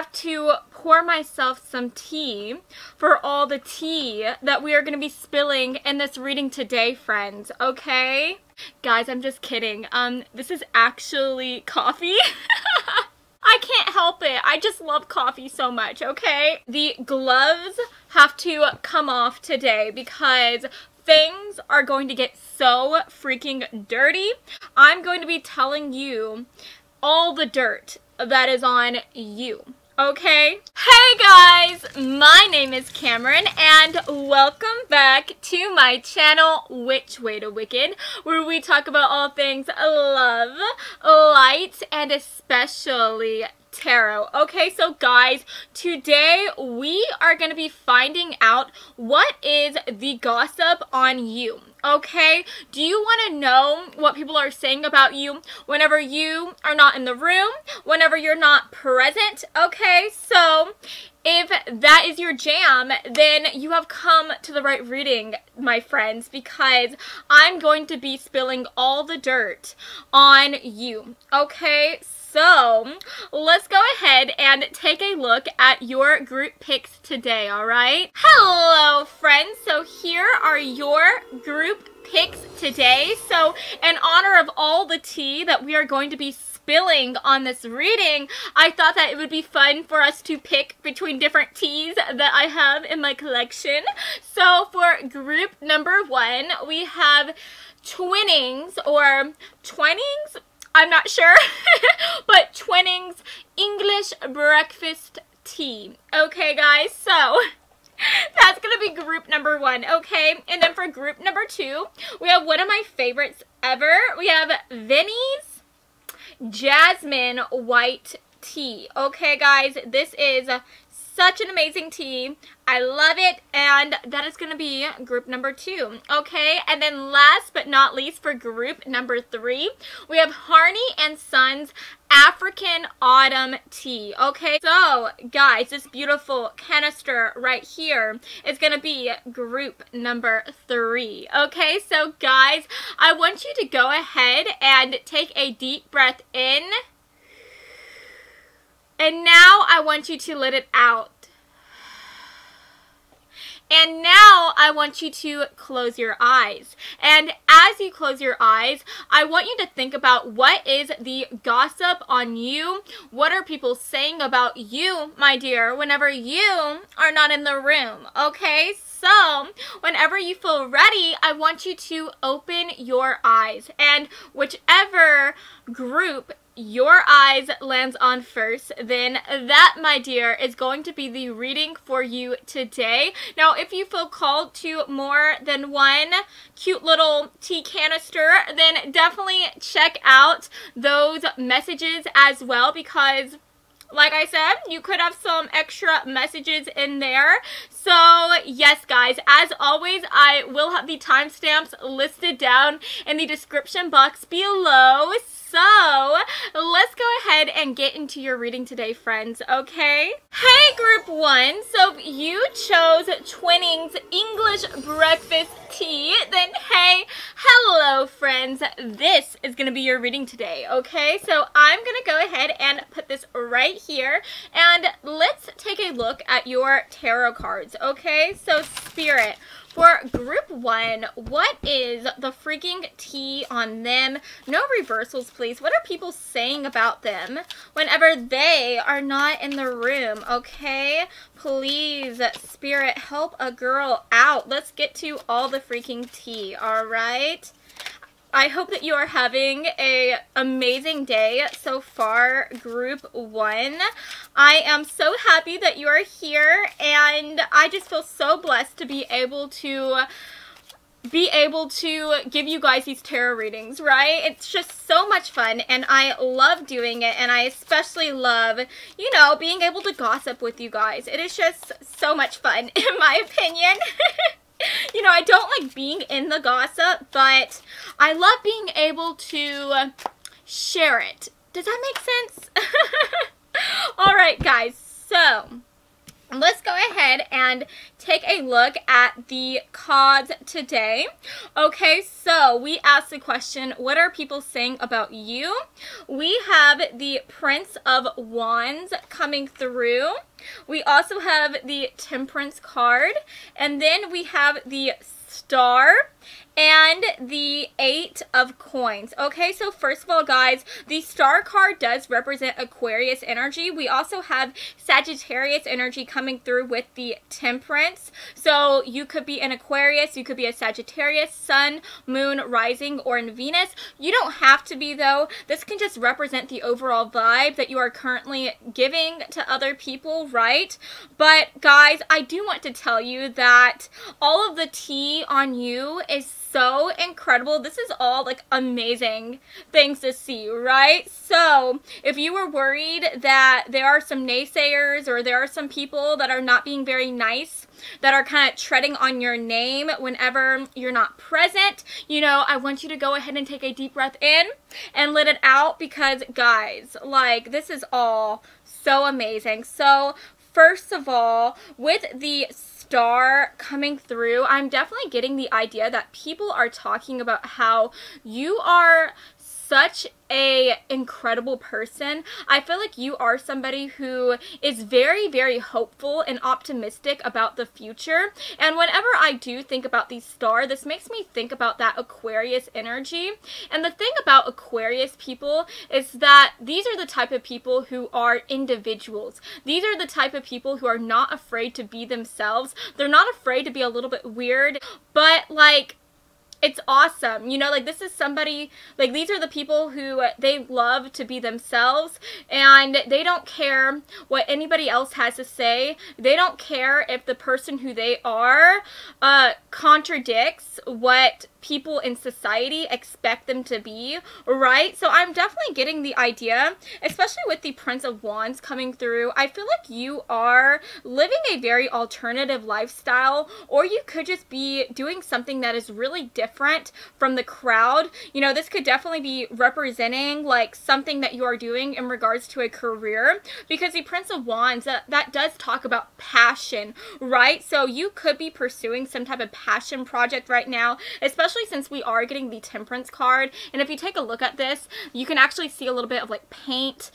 have to pour myself some tea for all the tea that we are going to be spilling in this reading today, friends, okay? Guys, I'm just kidding. This is actually coffee. I can't help it. I just love coffee so much, okay? The gloves have to come off today because things are going to get so freaking dirty. I'm going to be telling you all the dirt that is on you, okay? Hey guys, my name is Cameron and welcome back to my channel, Which Way to Wicked, where we talk about all things love, light, and especially tarot. Okay, so guys, today we are going to be finding out what is the gossip on you. Okay, do you want to know what people are saying about you whenever you are not in the room, whenever you're not present? Okay, so if that is your jam, then you have come to the right reading, my friends, because I'm going to be spilling all the dirt on you. Okay, so let's go ahead and take a look at your group picks today, alright? Hello, friends. So here are your group picks today. So in honor of all the tea that we are going to be spilling on this reading, I thought that it would be fun for us to pick between different teas that I have in my collection. So for group number 1, we have Twinnings or Twinings, I'm not sure, but Twinnings English breakfast tea. Okay, guys, so that's going to be group number 1, okay? And then for group number 2, we have one of my favorites ever. We have Vinnie's Jasmine white tea. Okay, guys, this is such an amazing tea. I love it, and that is going to be group number 2, okay? And then last but not least, for group number 3, we have Harney and Sons African Autumn Tea, okay? So, guys, this beautiful canister right here is going to be group number 3, okay? So, guys, I want you to go ahead and take a deep breath in. And now I want you to let it out. And now I want you to close your eyes. And as you close your eyes, I want you to think about what is the gossip on you. What are people saying about you, my dear, whenever you are not in the room, okay? So, whenever you feel ready, I want you to open your eyes. And whichever group your eyes lands on first, then that, my dear, is going to be the reading for you today. Now, if you feel called to more than one cute little tea canister, then definitely check out those messages as well, because like I said, you could have some extra messages in there. So, yes, guys, as always, I will have the timestamps listed down in the description box below. So, let's go ahead and get into your reading today, friends, okay? Hey, group 1, so if you chose Twinnings English breakfast tea, then hey, hello, friends. This is going to be your reading today, okay? So, I'm going to go ahead and put this right here, and let's take a look at your tarot cards, okay? So, Spirit, for group 1, what is the freaking tea on them? No reversals, please. What are people saying about them whenever they are not in the room, okay? Please, Spirit, help a girl out. Let's get to all the freaking tea, all right? I hope that you are having an amazing day so far, group 1. I am so happy that you are here, and I just feel so blessed to be able to give you guys these tarot readings, right? It's just so much fun, and I love doing it, and I especially love, you know, being able to gossip with you guys. It is just so much fun, in my opinion. You know, I don't like being in the gossip, but I love being able to share it. Does that make sense? Alright, guys, so let's go ahead and take a look at the cards today. Okay, so we asked the question, what are people saying about you? We have the Prince of Wands coming through. We also have the Temperance card, and then we have the Star and the 8 of Coins. Okay, so first of all, guys, the Star card does represent Aquarius energy. We also have Sagittarius energy coming through with the Temperance. So you could be an Aquarius, you could be a Sagittarius, Sun, Moon, Rising, or in Venus. You don't have to be, though. This can just represent the overall vibe that you are currently giving to other people, right? But guys, I do want to tell you that all of the tea on you is so incredible. This is all like amazing things to see, right? So if you were worried that there are some naysayers or there are some people that are not being very nice, that are kind of treading on your name whenever you're not present, you know, I want you to go ahead and take a deep breath in and let it out, because guys, like, this is all so amazing. So first of all, with the Star coming through, I'm definitely getting the idea that people are talking about how you are such a incredible person. I feel like you are somebody who is very, very hopeful and optimistic about the future. And whenever I do think about the Star, this makes me think about that Aquarius energy. And the thing about Aquarius people is that these are the type of people who are individuals. These are the type of people who are not afraid to be themselves. They're not afraid to be a little bit weird, but like, it's awesome. You know, like, this is somebody, like, these are the people who, they love to be themselves, and they don't care what anybody else has to say. They don't care if the person who they are contradicts what people in society expect them to be, right? So I'm definitely getting the idea, especially with the Prince of Wands coming through. I feel like you are living a very alternative lifestyle, or you could just be doing something that is really different from the crowd. You know, this could definitely be representing like something that you are doing in regards to a career, because the Prince of Wands, that does talk about passion, right? So you could be pursuing some type of passion project right now, especially since we are getting the Temperance card. And if you take a look at this, you can actually see a little bit of like paint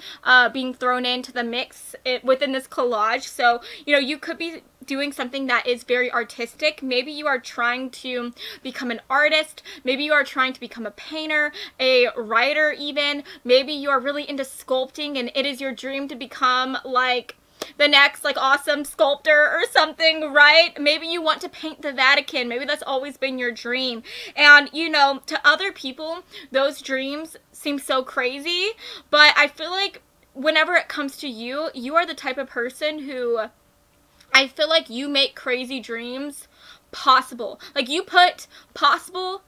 being thrown into the mix within this collage. So, you know, you could be doing something that is very artistic. Maybe you are trying to become an artist. Maybe you are trying to become a painter, a writer even. Maybe you are really into sculpting and it is your dream to become like the next like awesome sculptor or something, right? Maybe you want to paint the Vatican. Maybe that's always been your dream. And you know, to other people, those dreams seem so crazy, but I feel like whenever it comes to you, you are the type of person who, I feel like you make crazy dreams possible. Like, you put possible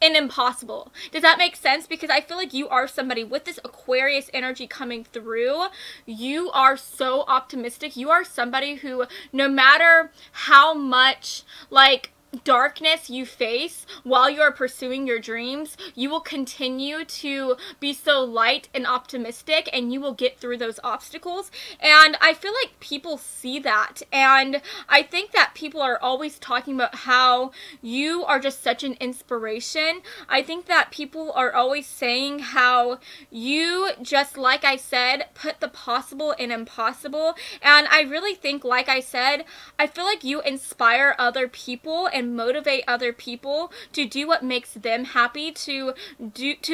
and impossible. Does that make sense? Because I feel like you are somebody with this Aquarius energy coming through. You are so optimistic. You are somebody who, no matter how much like darkness you face while you are pursuing your dreams, you will continue to be so light and optimistic, and you will get through those obstacles. And I feel like people see that, and I think that people are always talking about how you are just such an inspiration. I think that people are always saying how you, just like I said, put the possible in impossible. And I really think, like I said, I feel like you inspire other people and motivate other people to do what makes them happy, to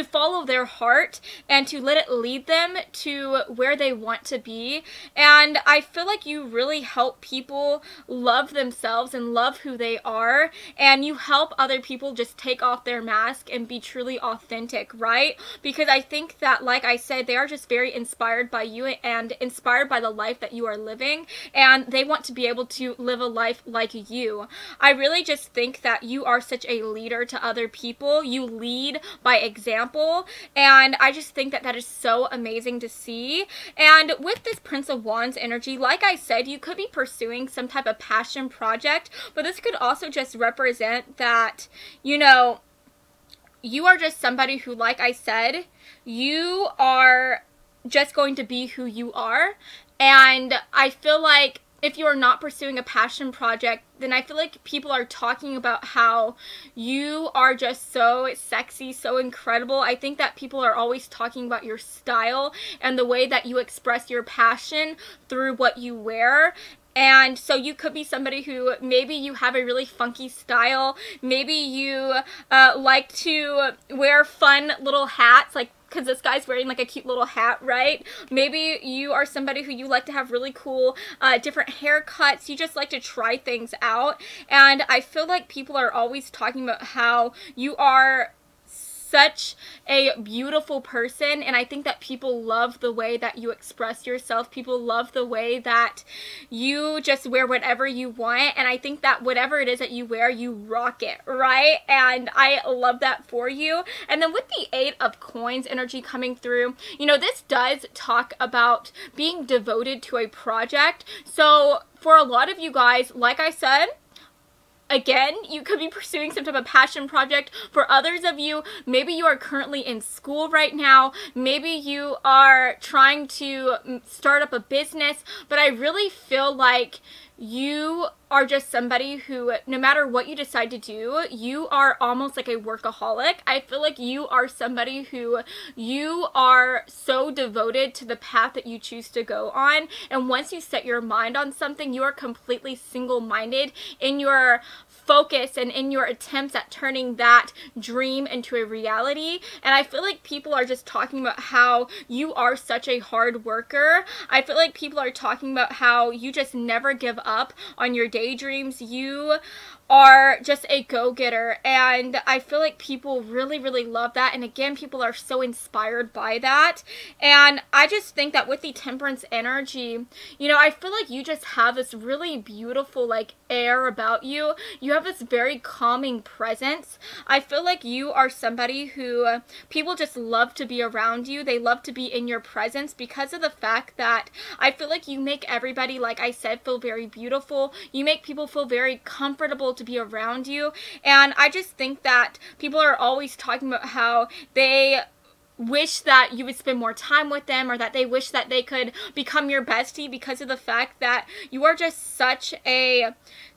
follow their heart and to let it lead them to where they want to be. And I feel like you really help people love themselves and love who they are, and you help other people just take off their mask and be truly authentic, right? Because I think that, like I said, they are just very inspired by you and inspired by the life that you are living, and they want to be able to live a life like you. I really just think that you are such a leader to other people. You lead by example, and I just think that that is so amazing to see. And with this Prince of Wands energy, like I said, you could be pursuing some type of passion project, but this could also just represent that, you know, you are just somebody who, like I said, you are just going to be who you are. And I feel like if you are not pursuing a passion project, then I feel like people are talking about how you are just so sexy, so incredible. I think that people are always talking about your style and the way that you express your passion through what you wear. And so you could be somebody who maybe you have a really funky style. Maybe you like to wear fun little hats, like, because this guy's wearing like a cute little hat, right? Maybe you are somebody who you like to have really cool different haircuts. You just like to try things out. And I feel like people are always talking about how you are such a beautiful person, and I think that people love the way that you express yourself. People love the way that you just wear whatever you want, and I think that whatever it is that you wear, you rock it, right? And I love that for you. And then with the 8 of Coins energy coming through, you know, this does talk about being devoted to a project. So for a lot of you guys, like I said, again, you could be pursuing some type of passion project. For others of you, maybe you are currently in school right now. Maybe you are trying to start up a business, but I really feel like you are just somebody who, no matter what you decide to do, you are almost like a workaholic. I feel like you are somebody who you are so devoted to the path that you choose to go on. And once you set your mind on something, you are completely single-minded in your focus and in your attempts at turning that dream into a reality. And I feel like people are just talking about how you are such a hard worker. I feel like people are talking about how you just never give up on your daydreams. You are just a go-getter, and I feel like people really, really love that. And again, people are so inspired by that. And I just think that with the Temperance energy, you know, I feel like you just have this really beautiful like air about you. You have this very calming presence. I feel like you are somebody who people just love to be around you. They love to be in your presence because of the fact that I feel like you make everybody, like I said, feel very beautiful. You make people feel very comfortable to be around you. And I just think that people are always talking about how they wish that you would spend more time with them, or that they wish that they could become your bestie because of the fact that you are just such a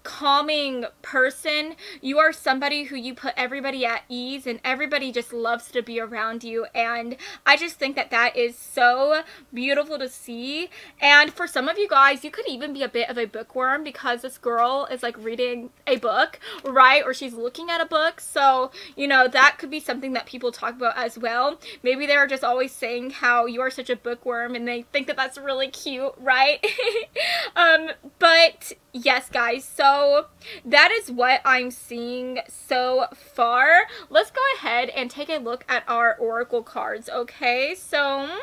calming person. You are somebody who you put everybody at ease, and everybody just loves to be around you. And I just think that that is so beautiful to see. And for some of you guys, you could even be a bit of a bookworm because this girl is like reading a book, right? Or she's looking at a book. So, you know, that could be something that people talk about as well. Maybe they're just always saying how you are such a bookworm, and they think that that's really cute, right? But yes, guys, so that is what I'm seeing so far. Let's go ahead and take a look at our oracle cards, okay? So,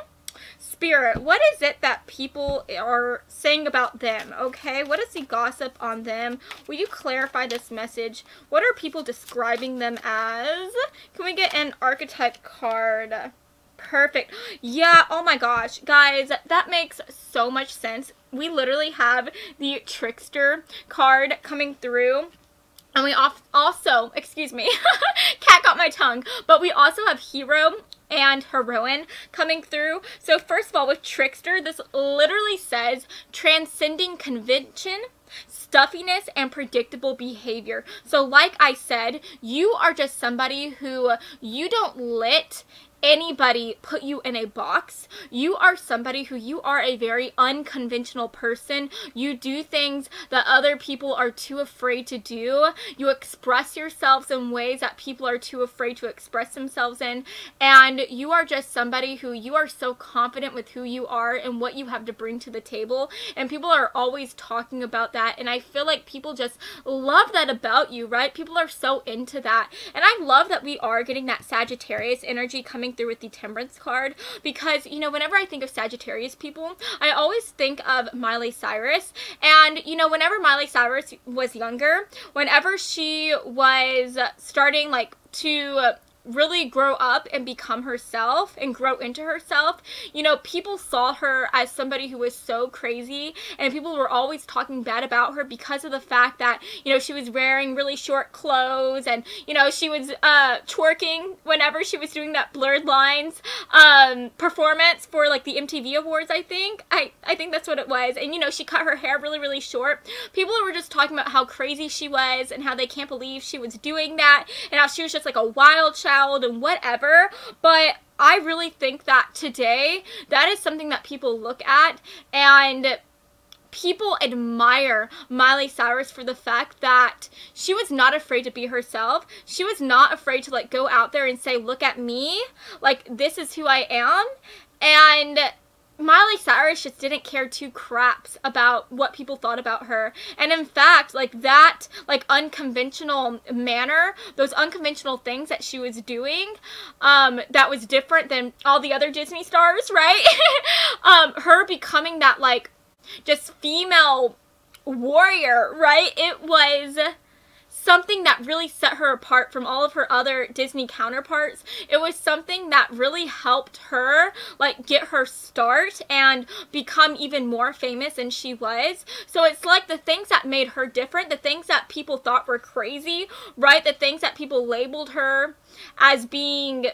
Spirit, what is it that people are saying about them, okay? What is the gossip on them? Will you clarify this message? What are people describing them as? Can we get an archetype card? Perfect. Yeah, oh my gosh, guys, that makes so much sense. We literally have the Trickster card coming through. And we also, excuse me, cat got my tongue, but we also have Hero and Heroine coming through. So first of all, with Trickster, this literally says transcending convention, stuffiness, and predictable behavior. So like I said, you are just somebody who you don't let anybody put you in a box. You are somebody who you are a very unconventional person. You do things that other people are too afraid to do. You express yourselves in ways that people are too afraid to express themselves in. And you are just somebody who you are so confident with who you are and what you have to bring to the table. And people are always talking about that. And I feel like people just love that about you, right? People are so into that. And I love that we are getting that Sagittarius energy coming through with the Temperance card, because, you know, whenever I think of Sagittarius people, I always think of Miley Cyrus. And, you know, whenever Miley Cyrus was younger, whenever she was starting like to really grow up and become herself and grow into herself. You know, people saw her as somebody who was so crazy, and people were always talking bad about her because of the fact that, you know, she was wearing really short clothes, and, you know, she was twerking whenever she was doing that Blurred Lines performance for like the MTV Awards, I think. I think that's what it was. And, you know, she cut her hair really, really short. People were just talking about how crazy she was and how they can't believe she was doing that and how she was just like a wild child and whatever. But I really think that today, that is something that people look at, and people admire Miley Cyrus for the fact that she was not afraid to be herself. She was not afraid to like go out there and say, look at me, like this is who I am. And Miley Cyrus just didn't care two craps about what people thought about her. And in fact, like that, like unconventional manner, those unconventional things that she was doing, that was different than all the other Disney stars, right? Her becoming that like just female warrior, right? It was something that really set her apart from all of her other Disney counterparts. It was something that really helped her like get her start and become even more famous than she was. So it's like the things that made her different, the things that people thought were crazy, right? The things that people labeled her as being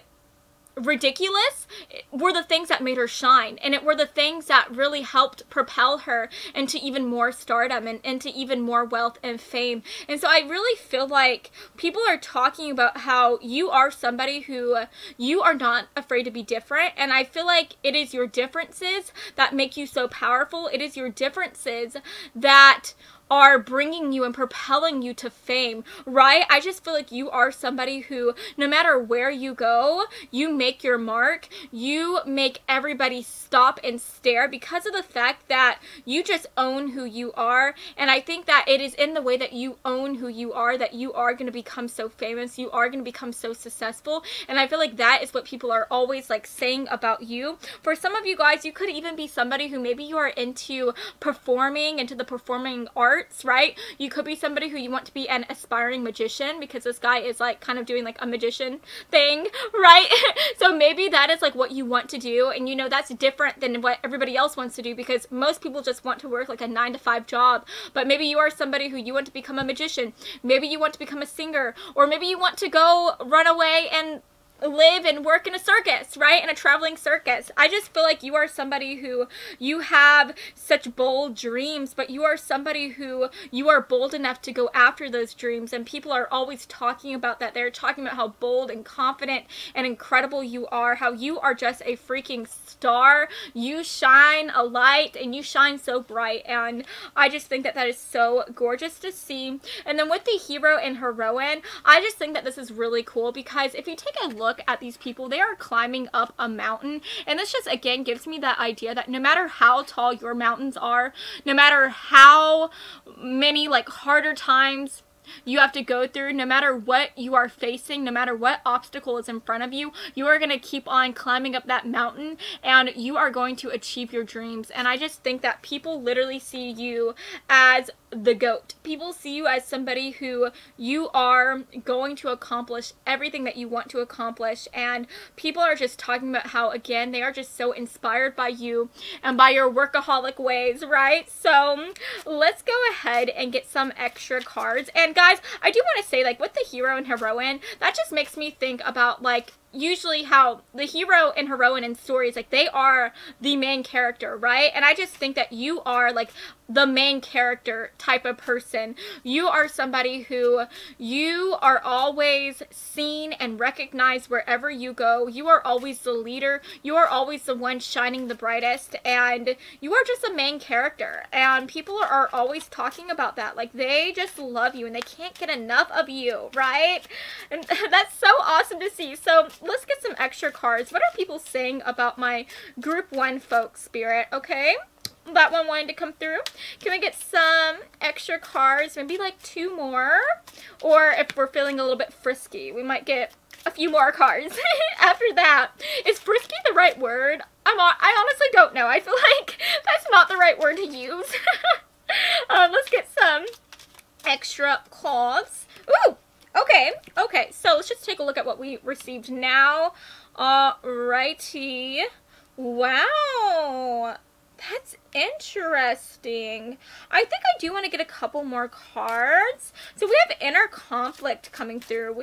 ridiculous were the things that made her shine, and it were the things that really helped propel her into even more stardom and into even more wealth and fame. And so I really feel like people are talking about how you are somebody who you are not afraid to be different, and I feel like it is your differences that make you so powerful. It is your differences that are bringing you and propelling you to fame, right? I just feel like you are somebody who, no matter where you go, you make your mark. You make everybody stop and stare because of the fact that you just own who you are. And I think that it is in the way that you own who you are that you are going to become so famous. You are going to become so successful. And I feel like that is what people are always like saying about you. For some of you guys, you could even be somebody who maybe you are into performing, into the performing arts, right? You could be somebody who you want to be an aspiring magician, because this guy is like kind of doing like a magician thing, right? So maybe that is like what you want to do, and you know that's different than what everybody else wants to do, because most people just want to work like a 9-to-5 job. But maybe you are somebody who you want to become a magician, maybe you want to become a singer, or maybe you want to go run away and live and work in a circus, right? In a traveling circus. I just feel like you are somebody who, you have such bold dreams, but you are somebody who, you are bold enough to go after those dreams, and people are always talking about that. They're talking about how bold and confident and incredible you are, how you are just a freaking star. You shine a light, and you shine so bright, and I just think that that is so gorgeous to see. And then with the hero and heroine, I just think that this is really cool, because if you take a look at these people, they are climbing up a mountain, and this just again gives me that idea that no matter how tall your mountains are, no matter how many like harder times you have to go through, no matter what you are facing, no matter what obstacle is in front of you, you are going to keep on climbing up that mountain, and you are going to achieve your dreams. And I just think that people literally see you as the GOAT. People see you as somebody who you are going to accomplish everything that you want to accomplish, and people are just talking about how, again, they are just so inspired by you and by your workaholic ways, right? So let's go ahead and get some extra cards. And guys, I do want to say, like, with the hero and heroine, that just makes me think about, like, usually how the hero and heroine in stories, like, they are the main character, right? And I just think that you are, like, the main character type of person. You are somebody who, you are always seen and recognized wherever you go. You are always the leader. You are always the one shining the brightest, and you are just a main character, and people are always talking about that. Like, they just love you, and they can't get enough of you, right? And that's so awesome to see. So let's get some extra cards. What are people saying about my group 1 folk spirit? Okay, that one wanted to come through. Can we get some extra cards? Maybe like 2 more, or if we're feeling a little bit frisky, we might get a few more cards after that. Is frisky the right word? I honestly don't know. I feel like that's not the right word to use. Let's get some extra cards. Ooh, Okay, so let's just take a look at what we received now. Alrighty. Wow. That's interesting. I think I do want to get a couple more cards. So we have inner conflict coming through.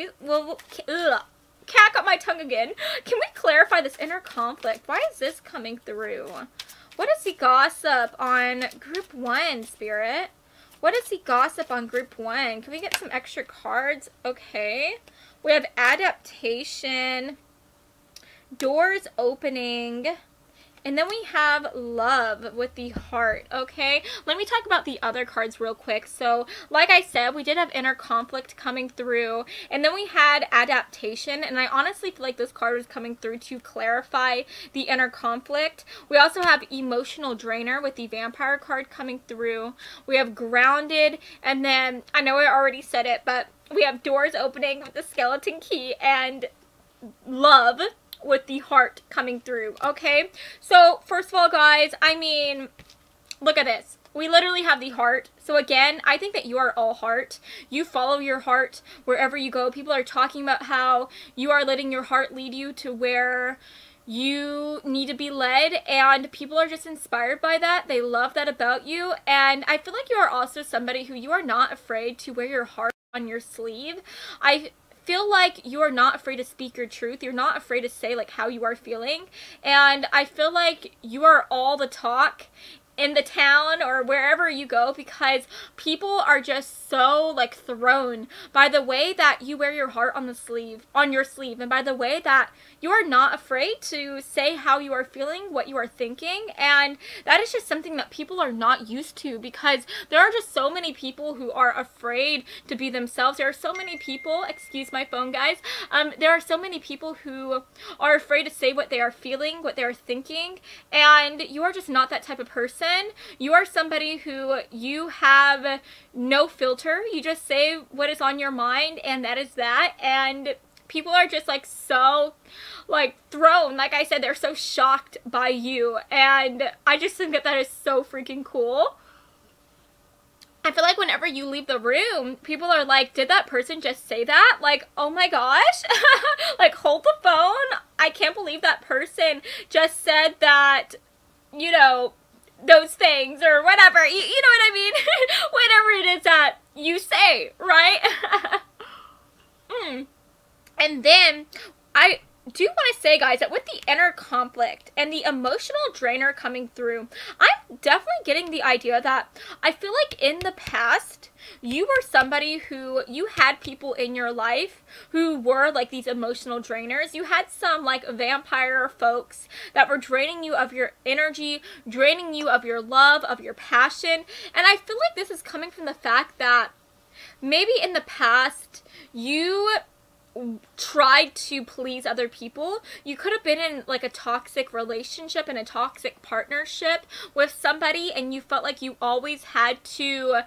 Cat got my tongue again. Can we clarify this inner conflict? Why is this coming through? What is the gossip on group 1, Spirit? What is the gossip on group 1? Can we get some extra cards? Okay. We have adaptation, doors opening, and then we have love with the heart, okay? Let me talk about the other cards real quick. So, like I said, we did have inner conflict coming through, and then we had adaptation, and I honestly feel like this card was coming through to clarify the inner conflict. We also have emotional drainer with the vampire card coming through. We have grounded, and then, I know I already said it, but we have doors opening with the skeleton key, and love with the heart coming through, okay? So, first of all, guys, I mean, look at this. We literally have the heart. So again, I think that you are all heart. You follow your heart wherever you go. People are talking about how you are letting your heart lead you to where you need to be led, and people are just inspired by that. They love that about you, and I feel like you are also somebody who you are not afraid to wear your heart on your sleeve. I feel like you are not afraid to speak your truth. You're not afraid to say like how you are feeling, and I feel like you are all the talk in the town or wherever you go, because people are just so like thrown by the way that you wear your heart on your sleeve, and by the way that you are not afraid to say how you are feeling, what you are thinking, and that is just something that people are not used to, because there are just so many people who are afraid to be themselves. There are so many people, excuse my phone guys, there are so many people who are afraid to say what they are feeling, what they are thinking, and you are just not that type of person. You are somebody who you have no filter. You just say what is on your mind, and that is that. And people are just like so like thrown. Like I said, they're so shocked by you, and I just think that that is so freaking cool. I feel like whenever you leave the room, people are like, did that person just say that? Like, oh my gosh. Like, hold the phone. I can't believe that person just said that, you know, those things or whatever, you know what I mean? Whatever it is that you say, right? And then I do want to say, guys, that with the inner conflict and the emotional drainer coming through, I'm definitely getting the idea that I feel like in the past you were somebody who, you had people in your life who were like these emotional drainers. You had some like vampire folks that were draining you of your energy, draining you of your love, of your passion. And I feel like this is coming from the fact that maybe in the past you tried to please other people. You could have been in like a toxic relationship and a toxic partnership with somebody, and you felt like you always had to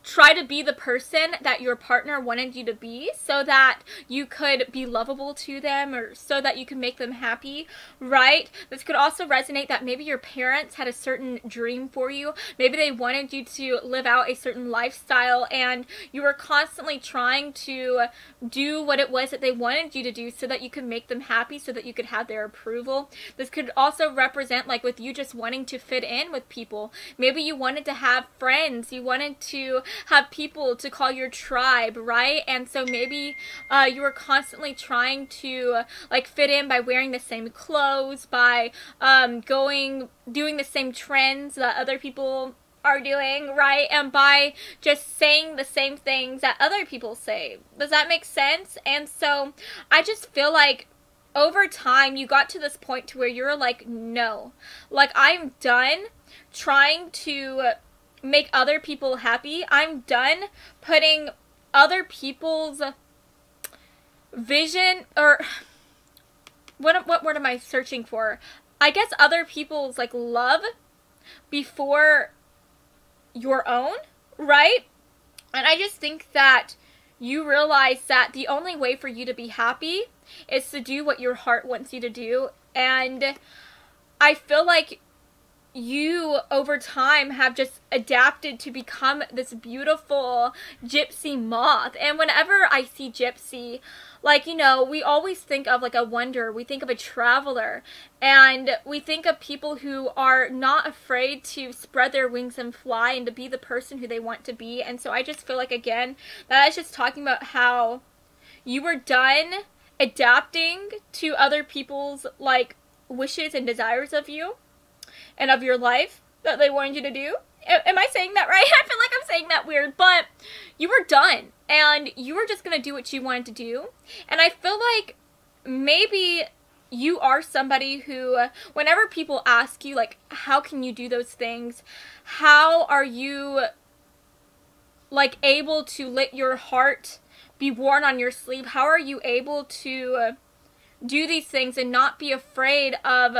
try to be the person that your partner wanted you to be so that you could be lovable to them, or so that you could make them happy, right? This could also resonate that maybe your parents had a certain dream for you. Maybe they wanted you to live out a certain lifestyle, and you were constantly trying to do what it was that they wanted you to do so that you could make them happy, so that you could have their approval. This could also represent like with you just wanting to fit in with people. Maybe you wanted to have friends, you wanted to have people to call your tribe, right? And so maybe you were constantly trying to like fit in by wearing the same clothes, by doing the same trends that other people are doing, right? And by just saying the same things that other people say. Does that make sense? And so I just feel like over time you got to this point to where you're like, no, like I'm done trying to make other people happy. I'm done putting other people's vision, or what word am I searching for? I guess other people's like love before your own, right? And I just think that you realize that the only way for you to be happy is to do what your heart wants you to do. And I feel like you over time have just adapted to become this beautiful gypsy moth. And whenever I see gypsy, like, you know, we always think of like a wanderer, we think of a traveler, and we think of people who are not afraid to spread their wings and fly and to be the person who they want to be. And so I just feel like, again, that is just talking about how you were done adapting to other people's like wishes and desires of you and of your life that they wanted you to do. Am I saying that right? I feel like I'm saying that weird, but you were done and you were just gonna do what you wanted to do. And I feel like maybe you are somebody who, whenever people ask you, like, how can you do those things? How are you, like, able to let your heart be worn on your sleeve? How are you able to do these things and not be afraid of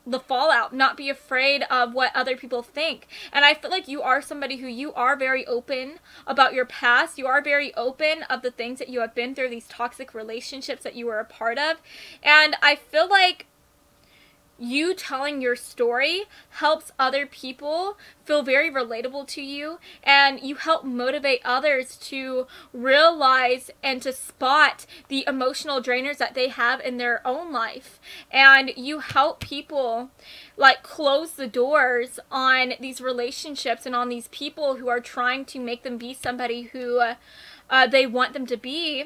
the fallout, not be afraid of what other people think? And I feel like you are somebody who, you are very open about your past. You are very open of the things that you have been through, these toxic relationships that you were a part of. And I feel like you telling your story helps other people feel very relatable to you, and you help motivate others to realize and to spot the emotional drainers that they have in their own life. And you help people like close the doors on these relationships and on these people who are trying to make them be somebody who they want them to be,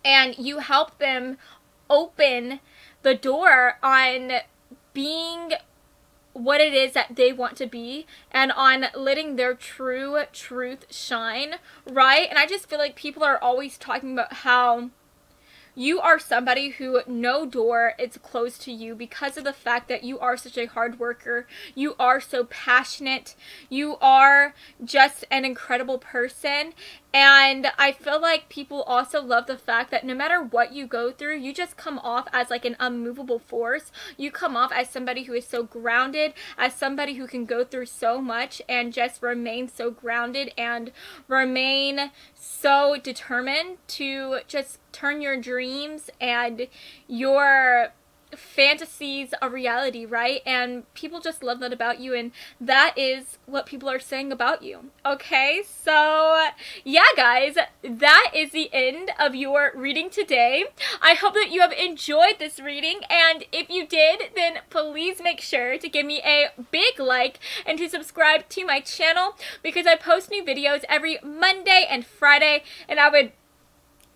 and you help them open the door on being what it is that they want to be and on letting their true truth shine, right? And I just feel like people are always talking about how you are somebody who no door is closed to you because of the fact that you are such a hard worker. You are so passionate. You are just an incredible person. And I feel like people also love the fact that no matter what you go through, you just come off as like an unmovable force. You come off as somebody who is so grounded, as somebody who can go through so much and just remain so grounded and remain so determined to just turn your dreams and your fantasies a reality, right? And people just love that about you, and that is what people are saying about you. Okay, so yeah guys, that is the end of your reading today. I hope that you have enjoyed this reading, and if you did, then please make sure to give me a big like and to subscribe to my channel, because I post new videos every Monday and Friday. And I would,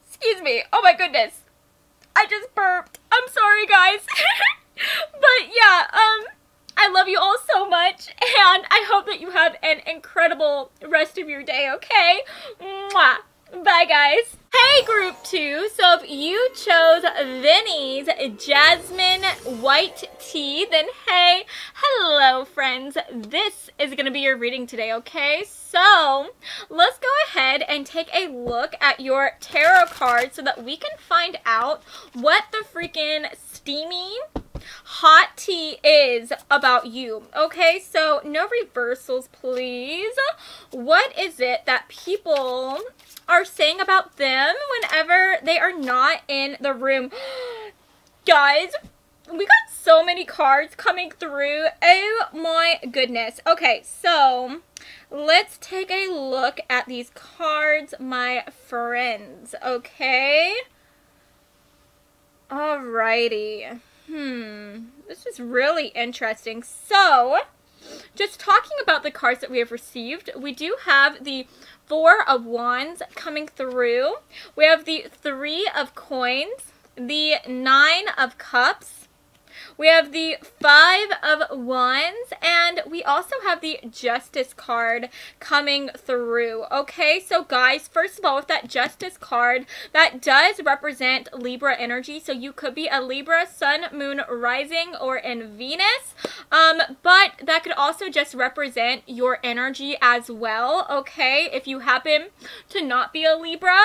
excuse me, oh my goodness, I just burped. I'm sorry, guys. But yeah, I love you all so much, and I hope that you have an incredible rest of your day, okay? Mwah. Bye, guys. Hey, Group 2. So if you chose Vinny's Jasmine White Tea, then hey, hello, friends. This is going to be your reading today, okay? So let's go ahead and take a look at your tarot cards so that we can find out what the freaking steamy hot tea is about you. Okay, so no reversals, please. What is it that people are saying about them whenever they are not in the room? Guys, we got so many cards coming through. Oh my goodness. Okay, so let's take a look at these cards, my friends. Okay. Alrighty. This is really interesting. So, just talking about the cards that we have received, we do have the Four of Wands coming through. We have the Three of Coins, the Nine of Cups. We have the Five of Wands, and we also have the Justice card coming through. Okay, so guys, first of all, with that Justice card, that does represent Libra energy. So you could be a Libra, Sun, Moon, Rising, or in Venus. But that could also just represent your energy as well, okay, if you happen to not be a Libra.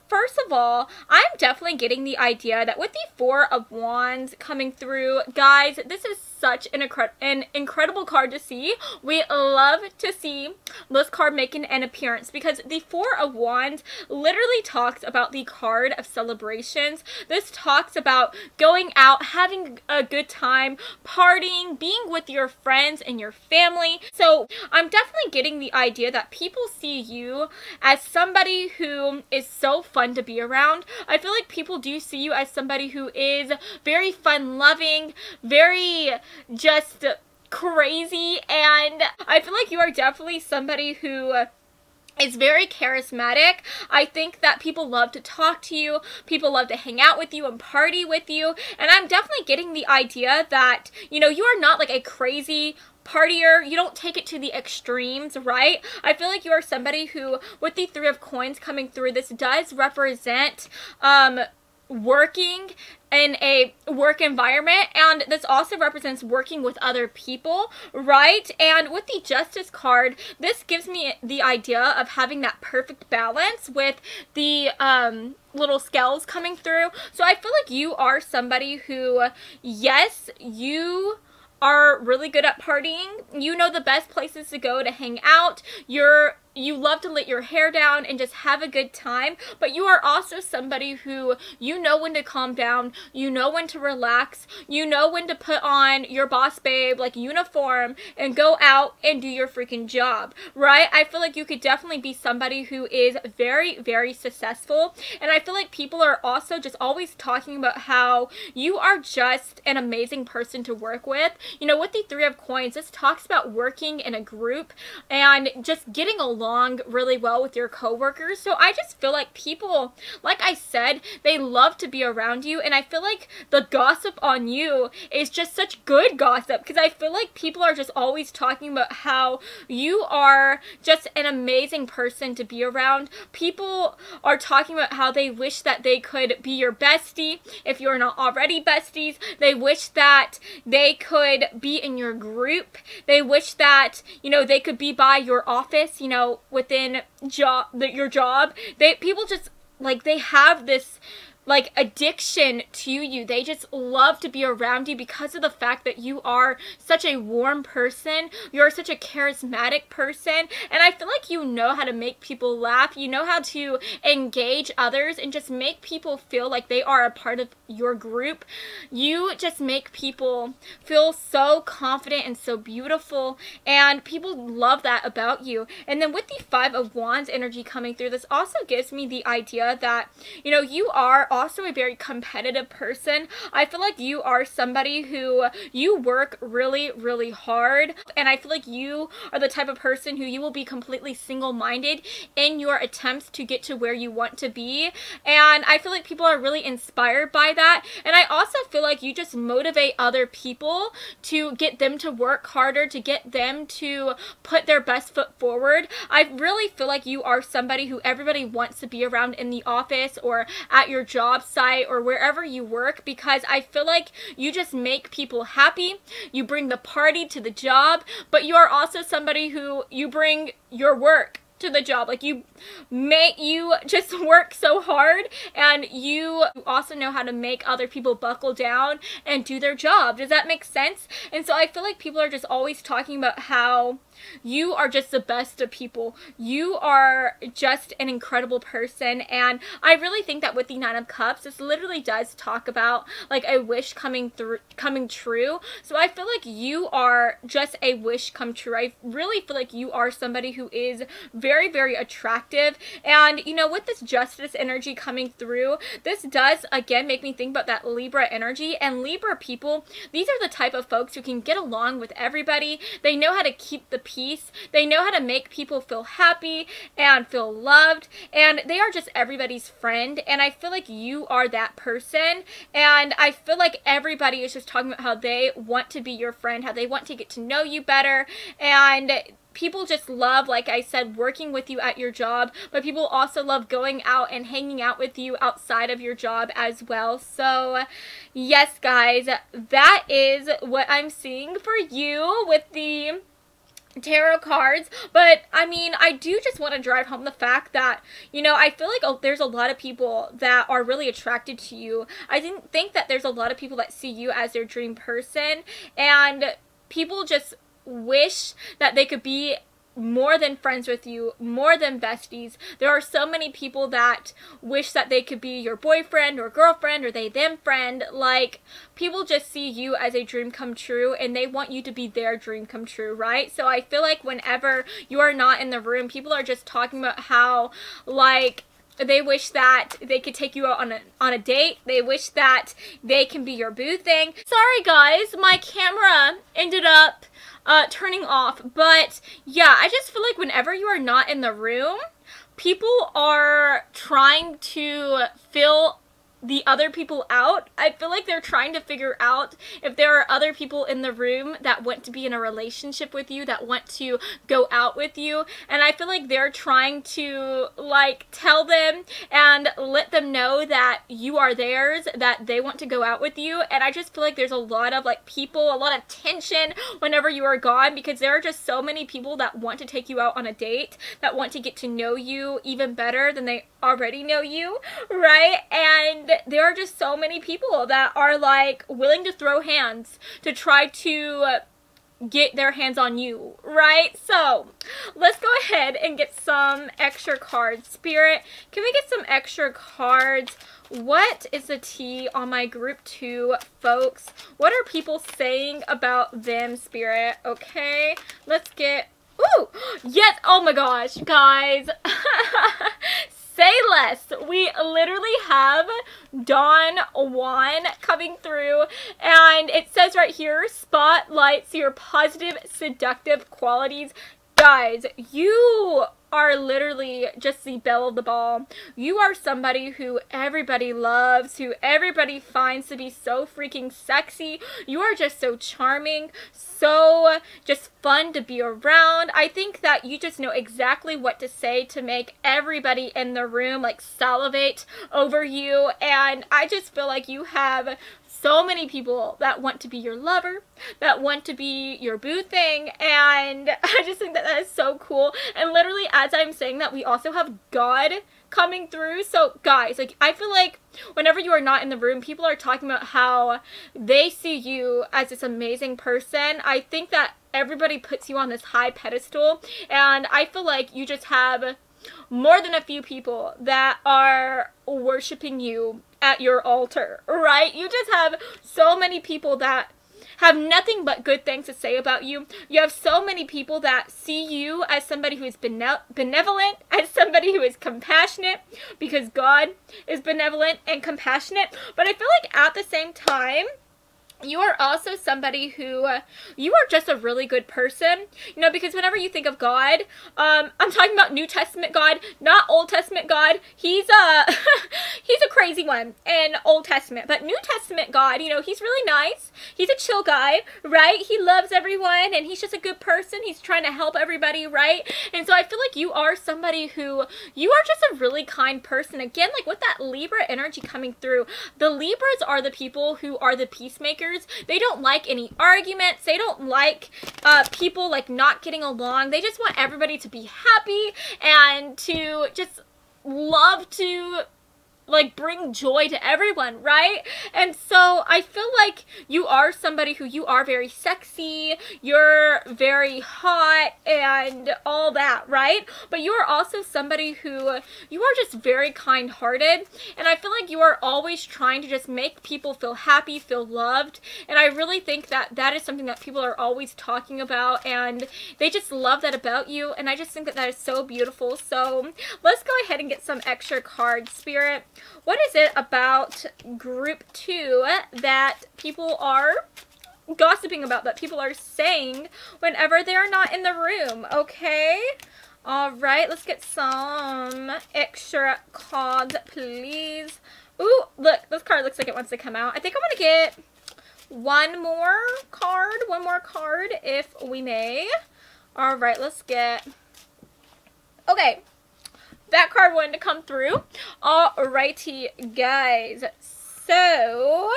First of all, I'm definitely getting the idea that with the Four of Wands coming through, guys, this is such an incredible card to see. We love to see this card making an appearance because the Four of Wands literally talks about the card of celebrations. This talks about going out, having a good time, partying, being with your friends and your family. So I'm definitely getting the idea that people see you as somebody who is so fun to be around. I feel like people do see you as somebody who is very fun loving, very just crazy, and I feel like you are definitely somebody who is very charismatic. I think that people love to talk to you, people love to hang out with you and party with you, and I'm definitely getting the idea that, you know, you are not like a crazy partier. You don't take it to the extremes, right? I feel like you are somebody who, with the Three of Coins coming through, this does represent working in a work environment, and this also represents working with other people, right? And with the Justice card, this gives me the idea of having that perfect balance with the little scales coming through. So I feel like you are somebody who, yes, you are really good at partying. You know the best places to go to hang out. You love to let your hair down and just have a good time, but you are also somebody who, you know when to calm down, you know when to relax, you know when to put on your boss babe like uniform and go out and do your freaking job, right? I feel like you could definitely be somebody who is very, very successful, and I feel like people are also just always talking about how you are just an amazing person to work with. You know, with the Three of Coins, this talks about working in a group and just getting along really well with your coworkers. So I just feel like people, like I said, they love to be around you, and I feel like the gossip on you is just such good gossip, because I feel like people are just always talking about how you are just an amazing person to be around. People are talking about how they wish that they could be your bestie if you're not already besties. They wish that they could be in your group. They wish that, you know, they could be by your office, you know, within your job. People just, like, they have this like addiction to you. They just love to be around you because of the fact that you are such a warm person, you're such a charismatic person, and I feel like you know how to make people laugh, you know how to engage others and just make people feel like they are a part of your group. You just make people feel so confident and so beautiful, and people love that about you. And then with the Five of Wands energy coming through, this also gives me the idea that, you know, you are also a very competitive person. I feel like you are somebody who, you work really, really hard, and I feel like you are the type of person who you will be completely single-minded in your attempts to get to where you want to be, and I feel like people are really inspired by that. And I also feel like you just motivate other people to get them to work harder, to get them to put their best foot forward. I really feel like you are somebody who everybody wants to be around in the office or at your job site or wherever you work, because I feel like you just make people happy. You bring the party to the job, but you are also somebody who, you bring your work to the job. Like, you just work so hard, and you also know how to make other people buckle down and do their job. Does that make sense? And so I feel like people are just always talking about how you are just the best of people. You are just an incredible person, and I really think that with the Nine of Cups, this literally does talk about like a wish coming true. So I feel like you are just a wish come true. I really feel like you are somebody who is very, very attractive, and you know, with this Justice energy coming through, this does again make me think about that Libra energy. And Libra people, these are the type of folks who can get along with everybody. They know how to keep the peace. They know how to make people feel happy and feel loved, and they are just everybody's friend. And I feel like you are that person, and I feel like everybody is just talking about how they want to be your friend, how they want to get to know you better, and people just love, like I said, working with you at your job, but people also love going out and hanging out with you outside of your job as well. So yes, guys, that is what I'm seeing for you with the tarot cards. But I mean, I do just want to drive home the fact that, you know, I feel like there's a lot of people that are really attracted to you. I didn't think that there's a lot of people that see you as their dream person, and people just wish that they could be more than friends with you, more than besties. There are so many people that wish that they could be your boyfriend or girlfriend or they them friend. Like, people just see you as a dream come true, and they want you to be their dream come true, right? So I feel like whenever you are not in the room, people are just talking about how, like, they wish that they could take you out on a date. They wish that they can be your boo thing. Sorry guys, my camera ended up turning off. But yeah, I just feel like whenever you are not in the room, people are trying to fill the other people out. I feel like they're trying to figure out if there are other people in the room that want to be in a relationship with you, that want to go out with you, and I feel like they're trying to, like, tell them and let them know that you are theirs, that they want to go out with you. And I just feel like there's a lot of, like, people, a lot of tension whenever you are gone, because there are just so many people that want to take you out on a date, that want to get to know you even better than they already know you, right? And there are just so many people that are, like, willing to throw hands to try to get their hands on you, right? So let's go ahead and get some extra cards. Spirit, can we get some extra cards? What is the tea on my group 2 folks? What are people saying about them, Spirit? Okay, let's get, ooh, yes, oh my gosh, guys. Say less. We literally have Don Juan coming through, and it says right here, spotlights your positive, seductive qualities. Guys, you are literally just the belle of the ball. You are somebody who everybody loves, who everybody finds to be so freaking sexy. You are just so charming, so just fun to be around. I think that you just know exactly what to say to make everybody in the room, like, salivate over you. And I just feel like you have so many people that want to be your lover, that want to be your boo thing, and I just think that that is so cool. And literally, as I'm saying that, we also have God coming through. So guys, like, I feel like whenever you are not in the room, people are talking about how they see you as this amazing person. I think that everybody puts you on this high pedestal, and I feel like you just have more than a few people that are worshiping you at your altar, right? You just have so many people that have nothing but good things to say about you. You have so many people that see you as somebody who is benevolent, as somebody who is compassionate, because God is benevolent and compassionate. But I feel like at the same time, you are also somebody who, you are just a really good person, you know, because whenever you think of God, I'm talking about New Testament God, not Old Testament God. He's he's a crazy one in Old Testament, but New Testament God, you know, he's really nice. He's a chill guy, right? He loves everyone, and he's just a good person. He's trying to help everybody, right? And so I feel like you are somebody who, you are just a really kind person. Again, like, with that Libra energy coming through, the Libras are the people who are the peacemakers. They don't like any arguments. They don't like people, like, not getting along. They just want everybody to be happy and to just love to, like, bring joy to everyone, right? And so I feel like you are somebody who, you are very sexy, you're very hot and all that, right? But you are also somebody who, you are just very kind-hearted, and I feel like you are always trying to just make people feel happy, feel loved, and I really think that that is something that people are always talking about, and they just love that about you, and I just think that that is so beautiful. So let's go ahead and get some extra cards, Spirit. What is it about group 2 that people are gossiping about, that people are saying whenever they're not in the room? Okay. Alright, let's get some extra cards, please. Ooh, look, this card looks like it wants to come out. I think I'm going to get one more card, if we may. Alright, let's get, okay. That card wanted to come through. Alrighty, guys. So,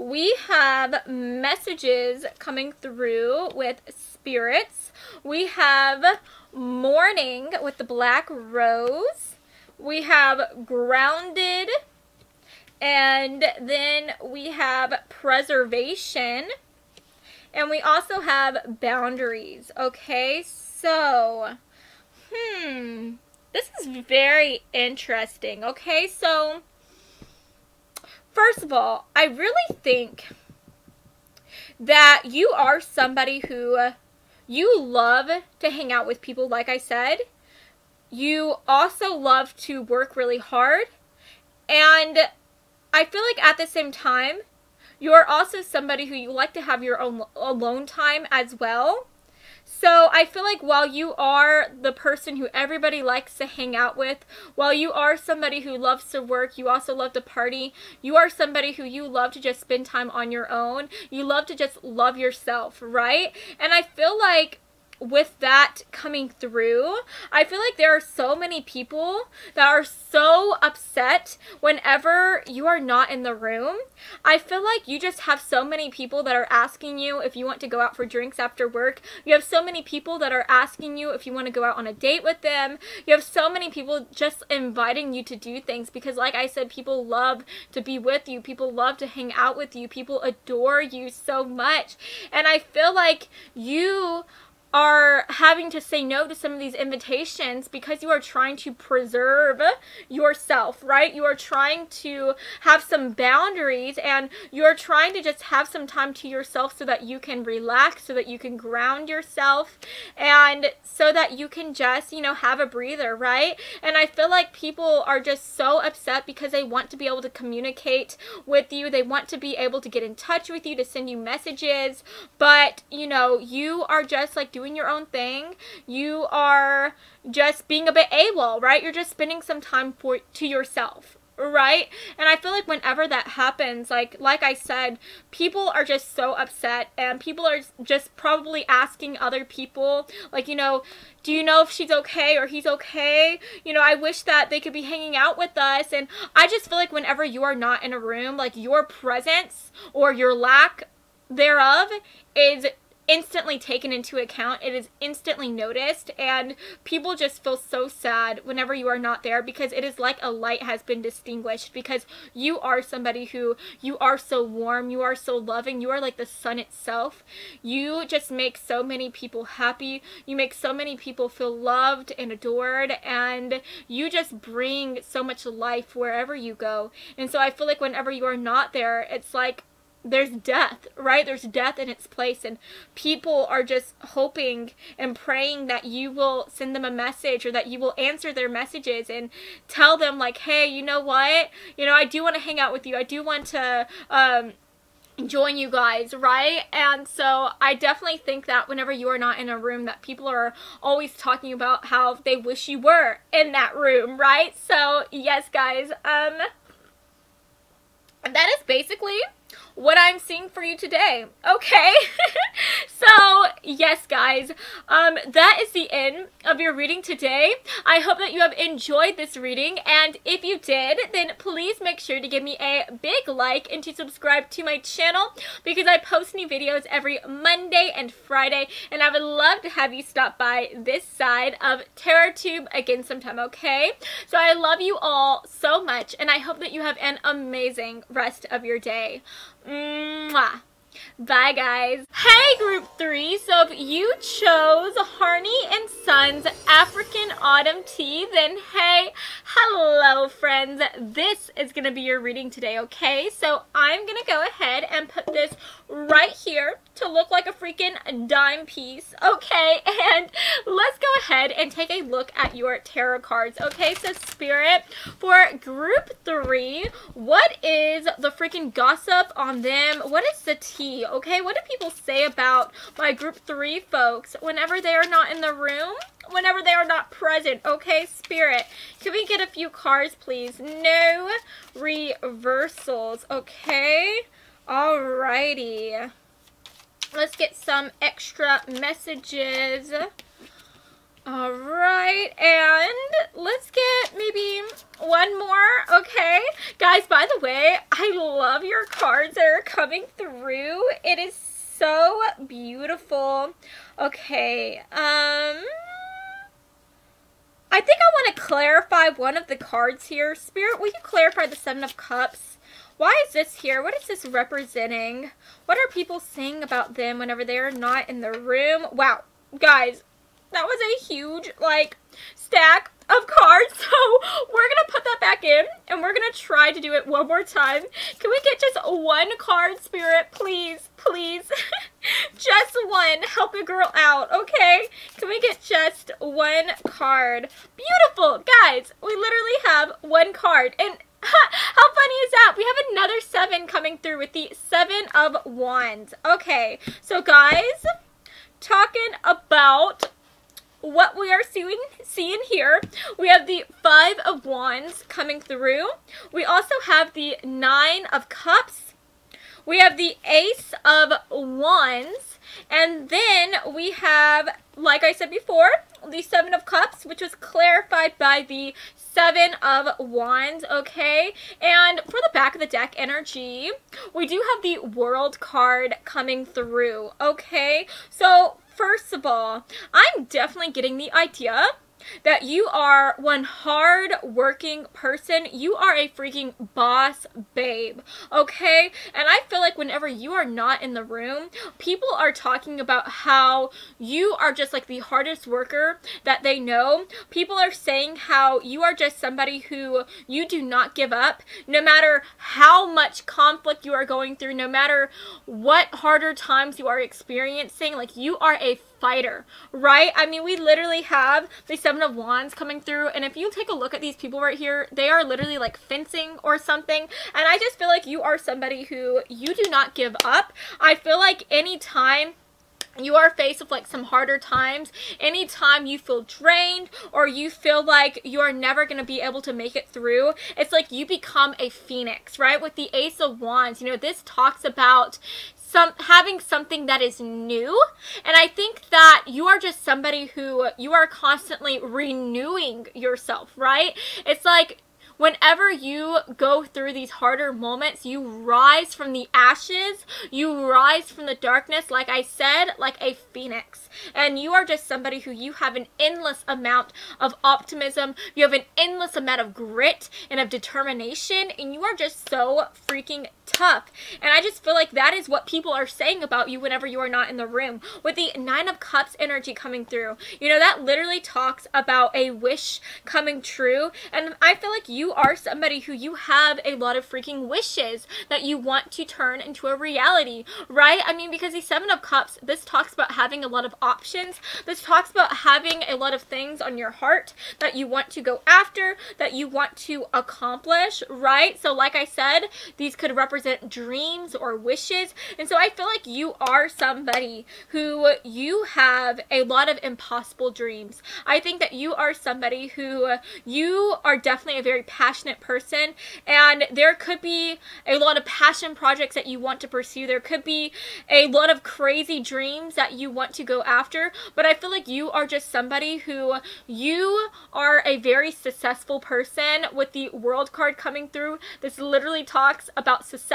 we have messages coming through with spirits. We have morning with the black rose. We have grounded. And then we have preservation. And we also have boundaries. Okay, so, this is very interesting. Okay, so, first of all, I really think that you are somebody who you love to hang out with people, like I said. You also love to work really hard. And I feel like at the same time, you're also somebody who you like to have your own alone time as well. So I feel like while you are the person who everybody likes to hang out with, while you are somebody who loves to work, you also love to party, you are somebody who you love to just spend time on your own. You love to just love yourself, right? And I feel like with that coming through, I feel like there are so many people that are so upset whenever you are not in the room. I feel like you just have so many people that are asking you if you want to go out for drinks after work. You have so many people that are asking you if you want to go out on a date with them. You have so many people just inviting you to do things because, like I said, people love to be with you. People love to hang out with you. People adore you so much. And I feel like you are having to say no to some of these invitations because you are trying to preserve yourself, right? You are trying to have some boundaries and you are trying to just have some time to yourself so that you can relax, so that you can ground yourself, and so that you can just, you know, have a breather, right? And I feel like people are just so upset because they want to be able to communicate with you. They want to be able to get in touch with you, to send you messages, but, you know, you are just like doing your own thing. You are just being a bit AWOL, right? You're just spending some time to yourself, right? And I feel like whenever that happens, like I said, people are just so upset, and people are just probably asking other people, like, you know, do you know if she's okay or he's okay? You know, I wish that they could be hanging out with us. And I just feel like whenever you are not in a room, like, your presence or your lack thereof is instantly taken into account. It is instantly noticed, and people just feel so sad whenever you are not there because it is like a light has been extinguished, because you are somebody who, you are so warm, you are so loving, you are like the sun itself. You just make so many people happy, you make so many people feel loved and adored, and you just bring so much life wherever you go. And so I feel like whenever you are not there, it's like there's death, right? There's death in its place, and people are just hoping and praying that you will send them a message, or that you will answer their messages and tell them, like, hey, you know what? You know, I do want to hang out with you. I do want to join you guys, right? And so I definitely think that whenever you are not in a room, that people are always talking about how they wish you were in that room, right? So yes, guys, that is basically what I'm seeing for you today, okay? So yes, guys, that is the end of your reading today. I hope that you have enjoyed this reading, and if you did, then please make sure to give me a big like and to subscribe to my channel, because I post new videos every Monday and Friday, and I would love to have you stop by this side of TerrorTube again sometime, okay? So I love you all so much, and I hope that you have an amazing rest of your day. Mwah. Bye, guys. Hey, Group 3. So if you chose Harney and Sons African Autumn Tea, then hey, hello, friends. This is going to be your reading today, okay? So I'm going to go ahead and put this right here to look like a freaking dime piece, okay? And let's go ahead and take a look at your tarot cards, okay? So Spirit, for Group 3, what is the freaking gossip on them? What is the tea, okay? What do people say about my Group 3 folks whenever they are not in the room? Whenever they are not present, okay? Spirit, can we get a few cards, please? No reversals, okay? Alrighty. Let's get some extra messages. Alright, and let's get maybe one more, okay? Guys, by the way, I love your cards that are coming clarify one of the cards here. Spirit, will you clarify the Seven of Cups? Why is this here? What is this representing? What are people saying about them whenever they're not in the room? Wow, guys, that was a huge, like, stack of cards. So we're going to put that back in, and we're going to try to do it one more time. Can we get just one card, Spirit? Please, please. Just one. Help a girl out, okay? Can we get just one card? Beautiful. Guys, we literally have one card. And how funny is that? We have another 7 coming through with the 7 of Wands. Okay, so guys, talking about what we are seeing here, we have the 5 of Wands coming through. We also have the 9 of Cups. We have the Ace of Wands. And then we have, like I said before, the 7 of Cups, which was clarified by the 7 of Wands, okay? And for the back of the deck energy, we do have the World card coming through, okay? So, first of all, I'm definitely getting the idea that you are one hard-working person. You are a freaking boss babe, okay? And I feel like whenever you are not in the room, people are talking about how you are just like the hardest worker that they know. People are saying how you are just somebody who you do not give up, no matter how much conflict you are going through, no matter what harder times you are experiencing. Like, you are a fighter, right? I mean, we literally have the 7 of Wands coming through, and if you take a look at these people right here, they are literally like fencing or something, and I just feel like you are somebody who you do not give up. I feel like anytime you are faced with like some harder times, anytime you feel drained or you feel like you are never going to be able to make it through, it's like you become a phoenix, right? With the Ace of Wands, you know, this talks about having something that is new, and I think that you are just somebody who you are constantly renewing yourself, right? It's like whenever you go through these harder moments, you rise from the ashes, you rise from the darkness, like I said, like a phoenix. And you are just somebody who you have an endless amount of optimism, you have an endless amount of grit and of determination, and you are just so freaking tough. And I just feel like that is what people are saying about you whenever you are not in the room. With the 9 of Cups energy coming through, you know, that literally talks about a wish coming true, and I feel like you are somebody who you have a lot of freaking wishes that you want to turn into a reality, right? I mean, because the 7 of Cups, this talks about having a lot of options. This talks about having a lot of things on your heart that you want to go after, that you want to accomplish, right? So like I said, these could represent dreams or wishes, and so I feel like you are somebody who you have a lot of impossible dreams. I think that you are somebody who you are definitely a very passionate person, and there could be a lot of passion projects that you want to pursue. There could be a lot of crazy dreams that you want to go after, but I feel like you are just somebody who you are a very successful person. With the World card coming through, this literally talks about success.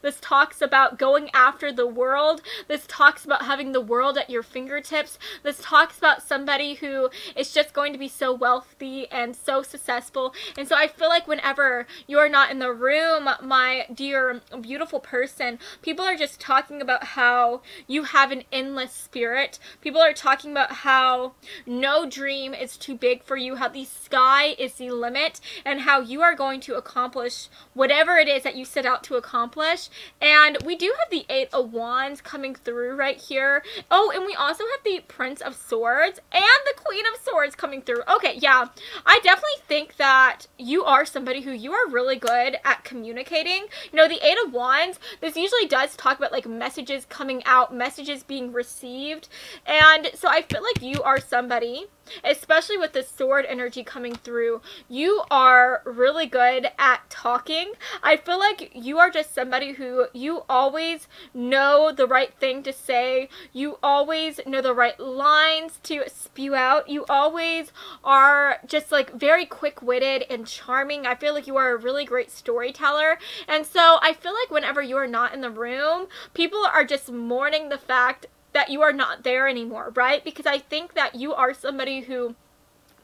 This talks about going after the world. This talks about having the world at your fingertips. This talks about somebody who is just going to be so wealthy and so successful. And so I feel like whenever you are not in the room, my dear beautiful person, people are just talking about how you have an endless spirit. People are talking about how no dream is too big for you, how the sky is the limit, and how you are going to accomplish whatever it is that you set out to accomplish. And we do have the 8 of Wands coming through right here. Oh, and we also have the Prince of Swords and the Queen of Swords coming through. Okay, yeah, I definitely think that you are somebody who you are really good at communicating. You know, the 8 of Wands, this usually does talk about like messages coming out, messages being received, and so I feel like you are somebody, especially with the sword energy coming through, you are really good at talking. I feel like you are just somebody who you always know the right thing to say. You always know the right lines to spew out. You always are just like very quick-witted and charming. I feel like you are a really great storyteller. And so I feel like whenever you are not in the room, people are just mourning the fact that you are not there anymore, right? Because I think that you are somebody who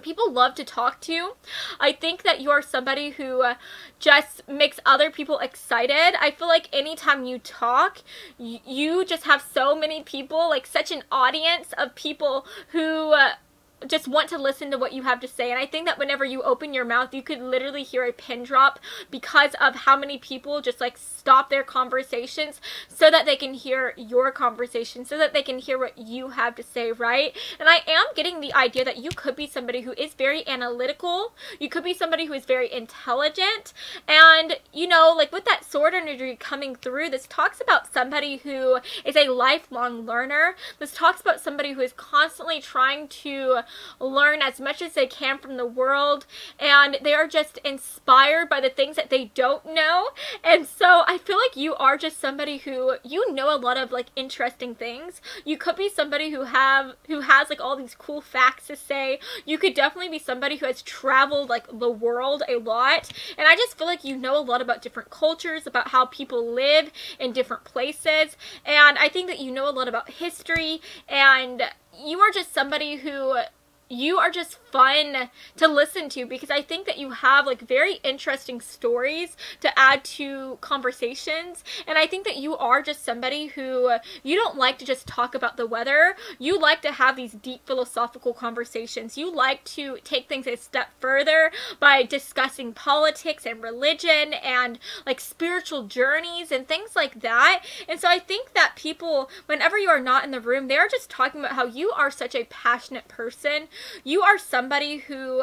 people love to talk to you. I think that you are somebody who just makes other people excited. I feel like anytime you talk, you just have so many people, like such an audience of people who just want to listen to what you have to say. And I think that whenever you open your mouth, you could literally hear a pin drop because of how many people just like stop their conversations so that they can hear your conversation, so that they can hear what you have to say, right? And I am getting the idea that you could be somebody who is very analytical. You could be somebody who is very intelligent. And, you know, like with that sword energy coming through, this talks about somebody who is a lifelong learner. This talks about somebody who is constantly trying to learn as much as they can from the world, and they are just inspired by the things that they don't know. And so I feel like you are just somebody who, you know, a lot of like interesting things. You could be somebody who has like all these cool facts to say. You could definitely be somebody who has traveled like the world a lot, and I just feel like you know a lot about different cultures, about how people live in different places, and I think that you know a lot about history, and you are just somebody who, you are just fun to listen to, because I think that you have like very interesting stories to add to conversations. And I think that you are just somebody who, you don't like to just talk about the weather. You like to have these deep philosophical conversations. You like to take things a step further by discussing politics and religion and like spiritual journeys and things like that. And so I think that people, whenever you are not in the room, they are just talking about how you are such a passionate person. You are somebody who,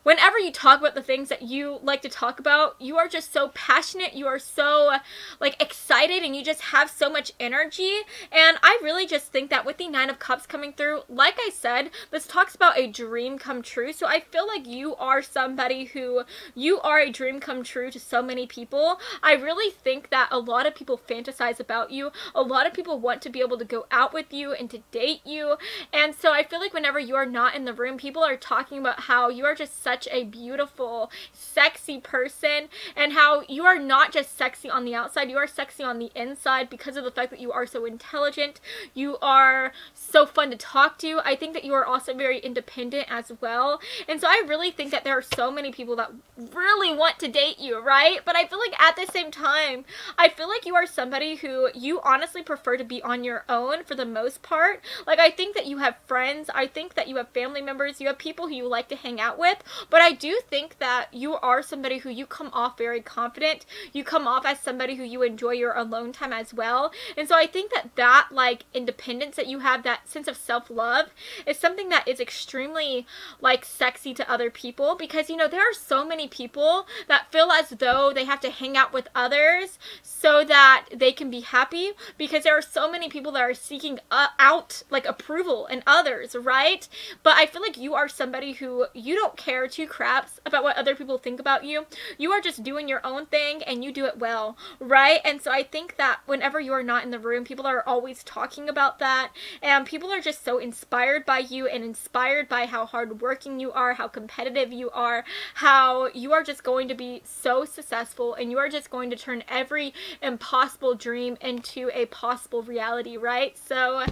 whenever you talk about the things that you like to talk about, you are just so passionate, you are so like excited, and you just have so much energy. And I really just think that with the Nine of Cups coming through, like I said, this talks about a dream come true. So I feel like you are somebody who, you are a dream come true to so many people. I really think that a lot of people fantasize about you. A lot of people want to be able to go out with you and to date you. And so I feel like whenever you are not in the room, people are talking about how you are just such a beautiful, sexy person, and how you are not just sexy on the outside, you are sexy on the inside because of the fact that you are so intelligent, you are so fun to talk to. I think that you are also very independent as well. And so I really think that there are so many people that really want to date you, right? But I feel like at the same time, I feel like you are somebody who, you honestly prefer to be on your own for the most part. Like, I think that you have friends, I think that you have family members, you have people who you like to hang out with, but I do think that you are somebody who, you come off very confident. You come off as somebody who, you enjoy your alone time as well. And so I think that that like independence that you have, that sense of self-love, is something that is extremely like sexy to other people, because, you know, there are so many people that feel as though they have to hang out with others so that they can be happy, because there are so many people that are seeking out like approval in others, right? But I feel like you are somebody who, you don't care two craps about what other people think about you. You are just doing your own thing, and you do it well, right? And so I think that whenever you are not in the room, people are always talking about that, and people are just so inspired by you, and inspired by how hardworking you are, how competitive you are, how you are just going to be so successful, and you are just going to turn every impossible dream into a possible reality, right? So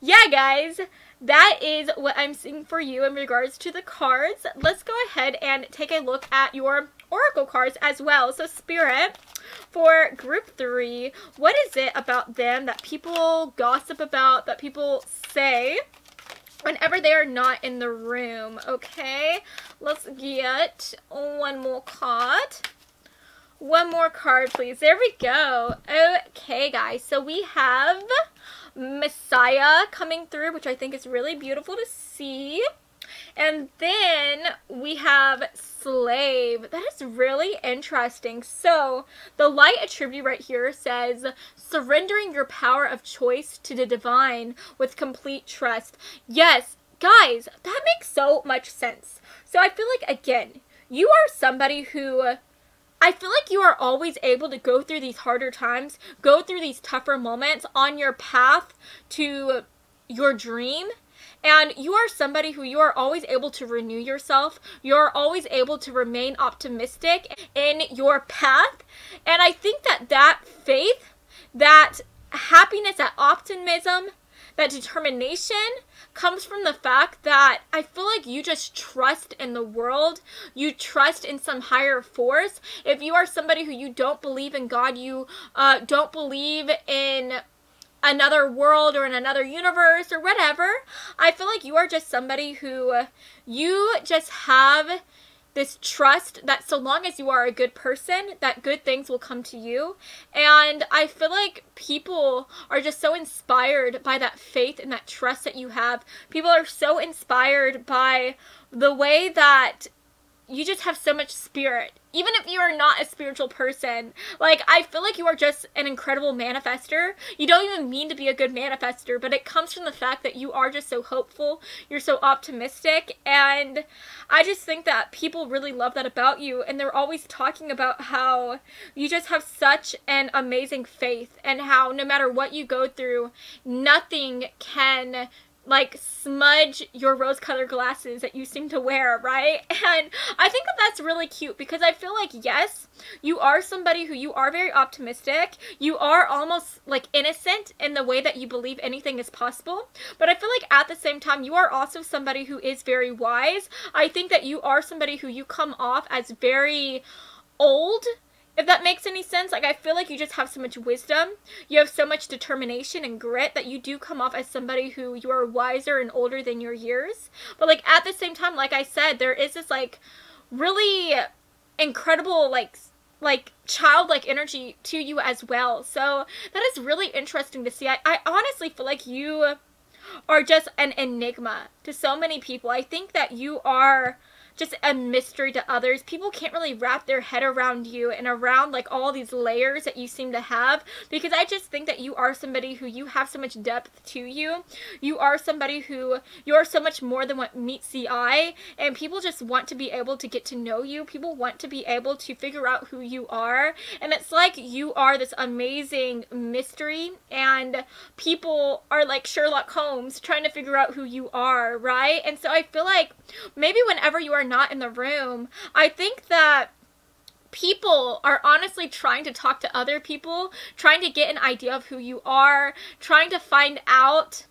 yeah, guys, that is what I'm seeing for you in regards to the cards. Let's go ahead and take a look at your oracle cards as well. So Spirit, for group 3, what is it about them that people gossip about, that people say whenever they are not in the room? Okay, let's get one more card. One more card, please. There we go. Okay, guys, so we have Messiah coming through, which I think is really beautiful to see. And then we have Slave. That is really interesting. So the light attribute right here says, surrendering your power of choice to the divine with complete trust. Yes, guys, that makes so much sense. So I feel like, again, you are somebody who, I feel like you are always able to go through these harder times, go through these tougher moments on your path to your dream. And you are somebody who, you are always able to renew yourself. You're always able to remain optimistic in your path. And I think that that faith, that happiness, that optimism, that determination comes from the fact that I feel like you just trust in the world. You trust in some higher force. If you are somebody who you don't believe in God, you don't believe in another world or in another universe or whatever, I feel like you are just somebody who you just have this trust that so long as you are a good person, that good things will come to you. And I feel like people are just so inspired by that faith and that trust that you have. People are so inspired by the way that you just have so much spirit. Even if you are not a spiritual person, like, I feel like you are just an incredible manifester. You don't even mean to be a good manifester, but it comes from the fact that you are just so hopeful. You're so optimistic, and I just think that people really love that about you, and they're always talking about how you just have such an amazing faith, and how no matter what you go through, nothing can like smudge your rose-colored glasses that you seem to wear, right? And I think that that's really cute, because I feel like, yes, you are somebody who you are very optimistic. You are almost like innocent in the way that you believe anything is possible. But I feel like at the same time, you are also somebody who is very wise. I think that you are somebody who you come off as very old, if that makes any sense. Like, I feel like you just have so much wisdom. You have so much determination and grit that you do come off as somebody who you are wiser and older than your years. But, like, at the same time, like I said, there is this, like, really incredible, like childlike energy to you as well. So that is really interesting to see. I honestly feel like you are just an enigma to so many people. I think that you are just a mystery to others. People can't really wrap their head around you and around like all these layers that you seem to have, because I just think that you are somebody who you have so much depth to you. You are somebody who you are so much more than what meets the eye, and people just want to be able to get to know you. People want to be able to figure out who you are, and it's like you are this amazing mystery, and people are like Sherlock Holmes trying to figure out who you are, right? And so I feel like maybe whenever you are not in the room, I think that people are honestly trying to talk to other people, trying to get an idea of who you are, trying to find out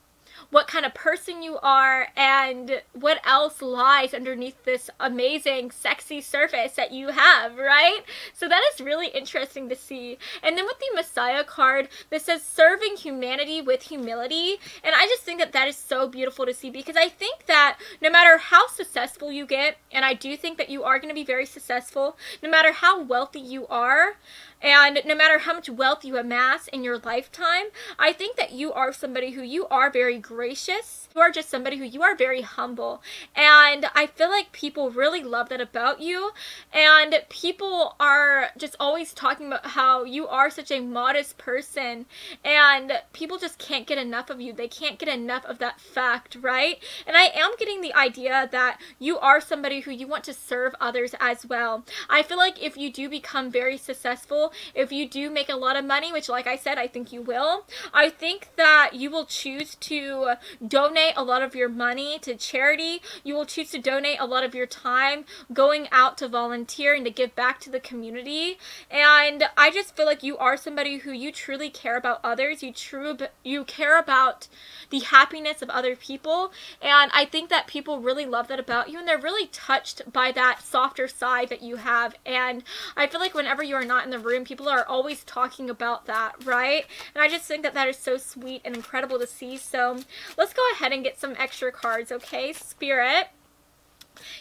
what kind of person you are and what else lies underneath this amazing, sexy surface that you have, right? So that is really interesting to see. And then with the Messiah card, this says serving humanity with humility. And I just think that that is so beautiful to see, because I think that no matter how successful you get, and I do think that you are going to be very successful, no matter how wealthy you are, and no matter how much wealth you amass in your lifetime, I think that you are somebody who you are very gracious. You are just somebody who you are very humble. And I feel like people really love that about you. And people are just always talking about how you are such a modest person. And people just can't get enough of you. They can't get enough of that fact, right? And I am getting the idea that you are somebody who you want to serve others as well. I feel like if you do become very successful, if you do make a lot of money, which like I said, I think you will, I think that you will choose to donate a lot of your money to charity. You will choose to donate a lot of your time going out to volunteer and to give back to the community. And I just feel like you are somebody who you truly care about others. You care about the happiness of other people. And I think that people really love that about you, and they're really touched by that softer side that you have. And I feel like whenever you are not in the room, people are always talking about that, right? And I just think that that is so sweet and incredible to see. So let's go ahead and get some extra cards, okay? Spirit,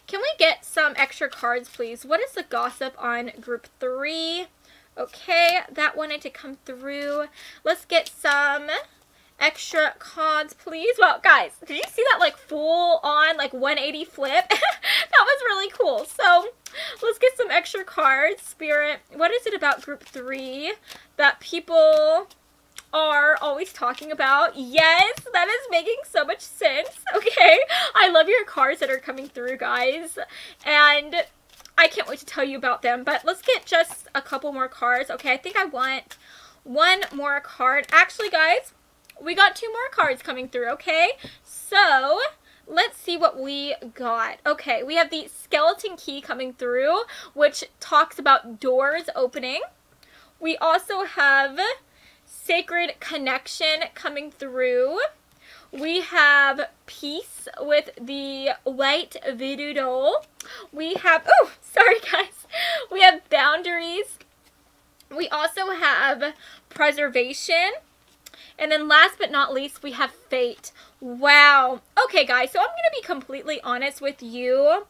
can we get some extra cards, please? What is the gossip on group 3? Okay, that wanted to come through. Let's get some extra cards, please. Well, guys, did you see that like full on like 180 flip? That was really cool. So let's get some extra cards. Spirit, what is it about group 3 that people are always talking about? Yes, that is making so much sense. Okay, I love your cards that are coming through, guys, and I can't wait to tell you about them. But let's get just a couple more cards. Okay, I think I want one more card. Actually, guys, we got 2 more cards coming through, okay? So let's see what we got. Okay, we have the skeleton key coming through, which talks about doors opening. We also have sacred connection coming through. We have peace with the white voodoo doll. We have, oh, sorry guys. We have boundaries. We also have preservation. And then last but not least, we have fate. Wow. Okay, guys, so I'm going to be completely honest with you.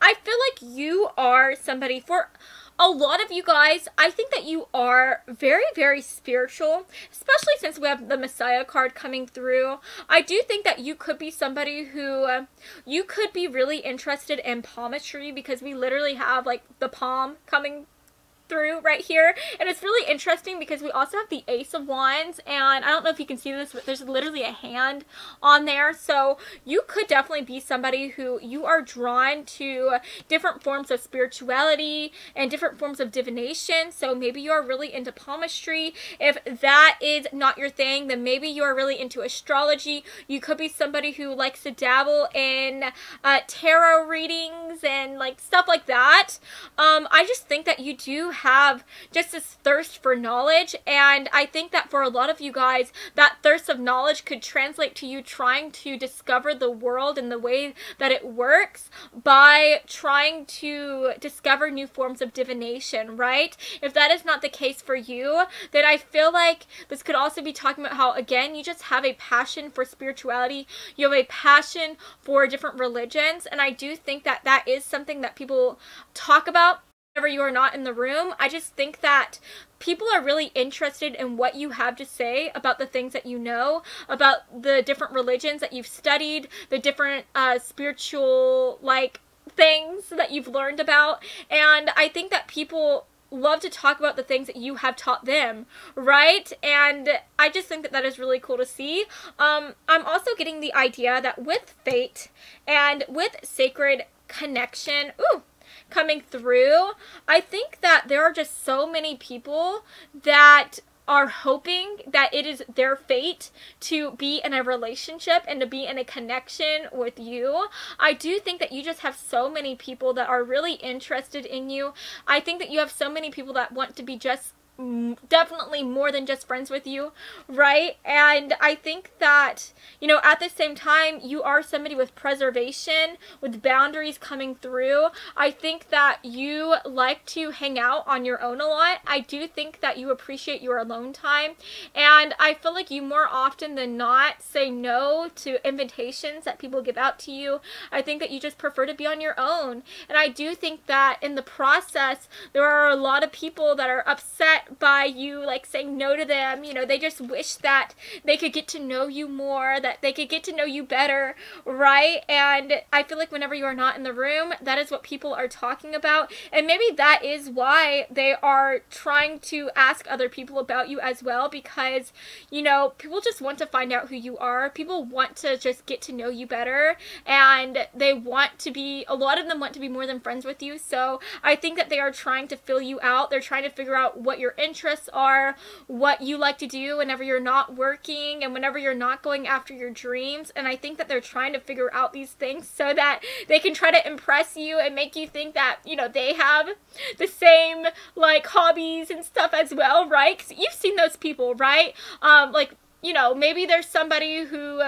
I feel like you are somebody, for a lot of you guys, I think that you are very, very spiritual, especially since we have the Messiah card coming through. I do think that you could be somebody who, you could be really interested in palmistry, because we literally have like the palm coming through right here, and it's really interesting because we also have the Ace of Wands, and I don't know if you can see this, but there's literally a hand on there. So you could definitely be somebody who you are drawn to different forms of spirituality and different forms of divination. So maybe you are really into palmistry. If that is not your thing, then maybe you are really into astrology. You could be somebody who likes to dabble in tarot readings and like stuff like that. I just think that you do have just this thirst for knowledge, and I think that for a lot of you guys, that thirst of knowledge could translate to you trying to discover the world and the way that it works by trying to discover new forms of divination, right? If that is not the case for you, then I feel like this could also be talking about how, again, you just have a passion for spirituality, you have a passion for different religions, and I do think that that is something that people talk about whenever you are not in the room. I just think that people are really interested in what you have to say about the things that you know, about the different religions that you've studied, the different spiritual, like, things that you've learned about. And I think that people love to talk about the things that you have taught them, right? And I just think that that is really cool to see. I'm also getting the idea that with fate and with sacred connection, coming through, I think that there are just so many people that are hoping that it is their fate to be in a relationship and to be in a connection with you. I do think that you just have so many people that are really interested in you. I think that you have so many people that want to be just definitely more than just friends with you, right? And I think that, you know, at the same time, you are somebody with preservation, with boundaries coming through. I think that you like to hang out on your own a lot. I do think that you appreciate your alone time, and I feel like you more often than not say no to invitations that people give out to you. I think that you just prefer to be on your own, and I do think that in the process, there are a lot of people that are upset by you like saying no to them. You know, they just wish that they could get to know you more, that they could get to know you better, right? And I feel like whenever you are not in the room, that is what people are talking about, and maybe that is why they are trying to ask other people about you as well, because, you know, people just want to find out who you are. People want to just get to know you better, and they want to be, a lot of them want to be more than friends with you. So I think that they are trying to fill you out. They're trying to figure out what your interests are, what you like to do whenever you're not working and whenever you're not going after your dreams. And I think that they're trying to figure out these things so that they can try to impress you and make you think that, you know, they have the same like hobbies and stuff as well, right? 'Cause you've seen those people, right? Like, you know, maybe there's somebody who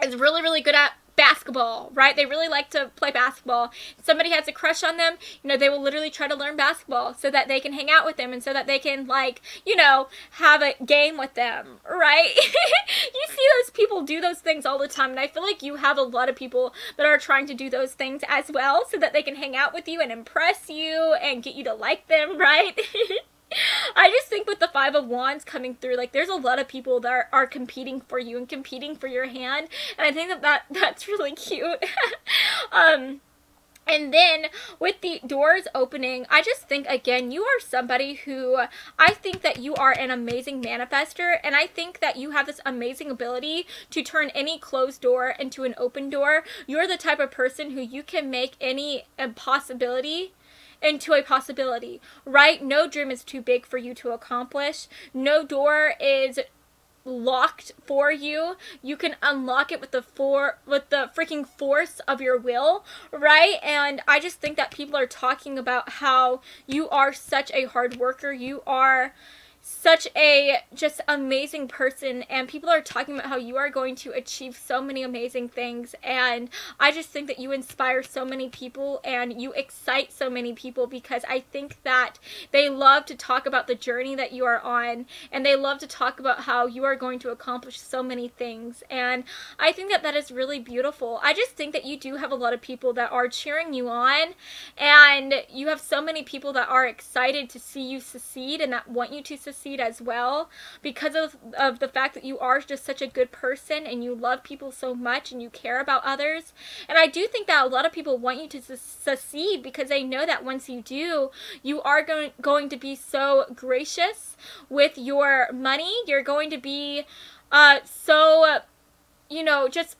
is really, really good at basketball, right? They really like to play basketball. Somebody has a crush on them, you know, they will literally try to learn basketball so that they can hang out with them and so that they can, like, you know, have a game with them, right? You see those people do those things all the time, and I feel like you have a lot of people that are trying to do those things as well so that they can hang out with you and impress you and get you to like them, right? I just think with the Five of Wands coming through, like, there's a lot of people that are competing for you and competing for your hand, and I think that that's really cute. And then with the doors opening, I just think, again, you are somebody who, I think that you are an amazing manifester, and I think that you have this amazing ability to turn any closed door into an open door. You're the type of person who you can make any impossibility into a possibility, right? No dream is too big for you to accomplish. No door is locked for you. You can unlock it with the freaking force of your will, right? And I just think that people are talking about how you are such a hard worker. You are such a just amazing person, and people are talking about how you are going to achieve so many amazing things, and I just think that you inspire so many people and you excite so many people, because I think that they love to talk about the journey that you are on, and they love to talk about how you are going to accomplish so many things, and I think that that is really beautiful. I just think that you do have a lot of people that are cheering you on, and you have so many people that are excited to see you succeed and that want you to succeed as well, because of the fact that you are just such a good person and you love people so much and you care about others. And I do think that a lot of people want you to succeed, because they know that once you do, you are going to be so gracious with your money. You're going to be so, you know, just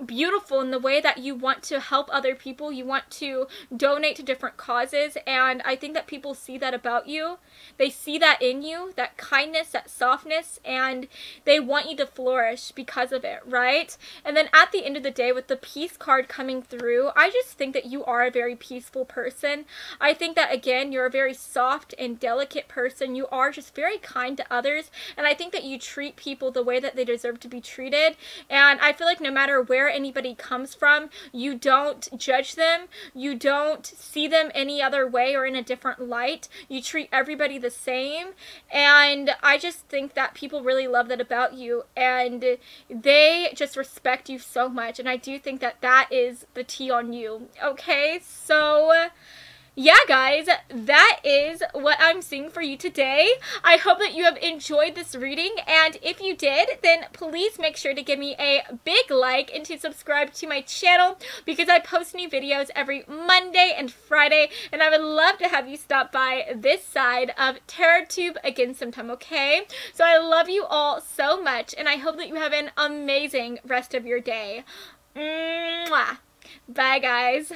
beautiful in the way that you want to help other people. You want to donate to different causes, and I think that people see that about you. They see that in you, that kindness, that softness, and they want you to flourish because of it, right? And then at the end of the day, with the peace card coming through, I just think that you are a very peaceful person. I think that, again, you're a very soft and delicate person. You are just very kind to others, and I think that you treat people the way that they deserve to be treated, and I feel like no matter where anybody comes from, you don't judge them, you don't see them any other way or in a different light. You treat everybody the same, and I just think that people really love that about you, and they just respect you so much, and I do think that that is the tea on you. Okay, so yeah, guys, that is what I'm seeing for you today. I hope that you have enjoyed this reading, and if you did, then please make sure to give me a big like and to subscribe to my channel, because I post new videos every Monday and Friday, and I would love to have you stop by this side of TarotTube again sometime, okay? So I love you all so much, and I hope that you have an amazing rest of your day. Mwah! Bye, guys.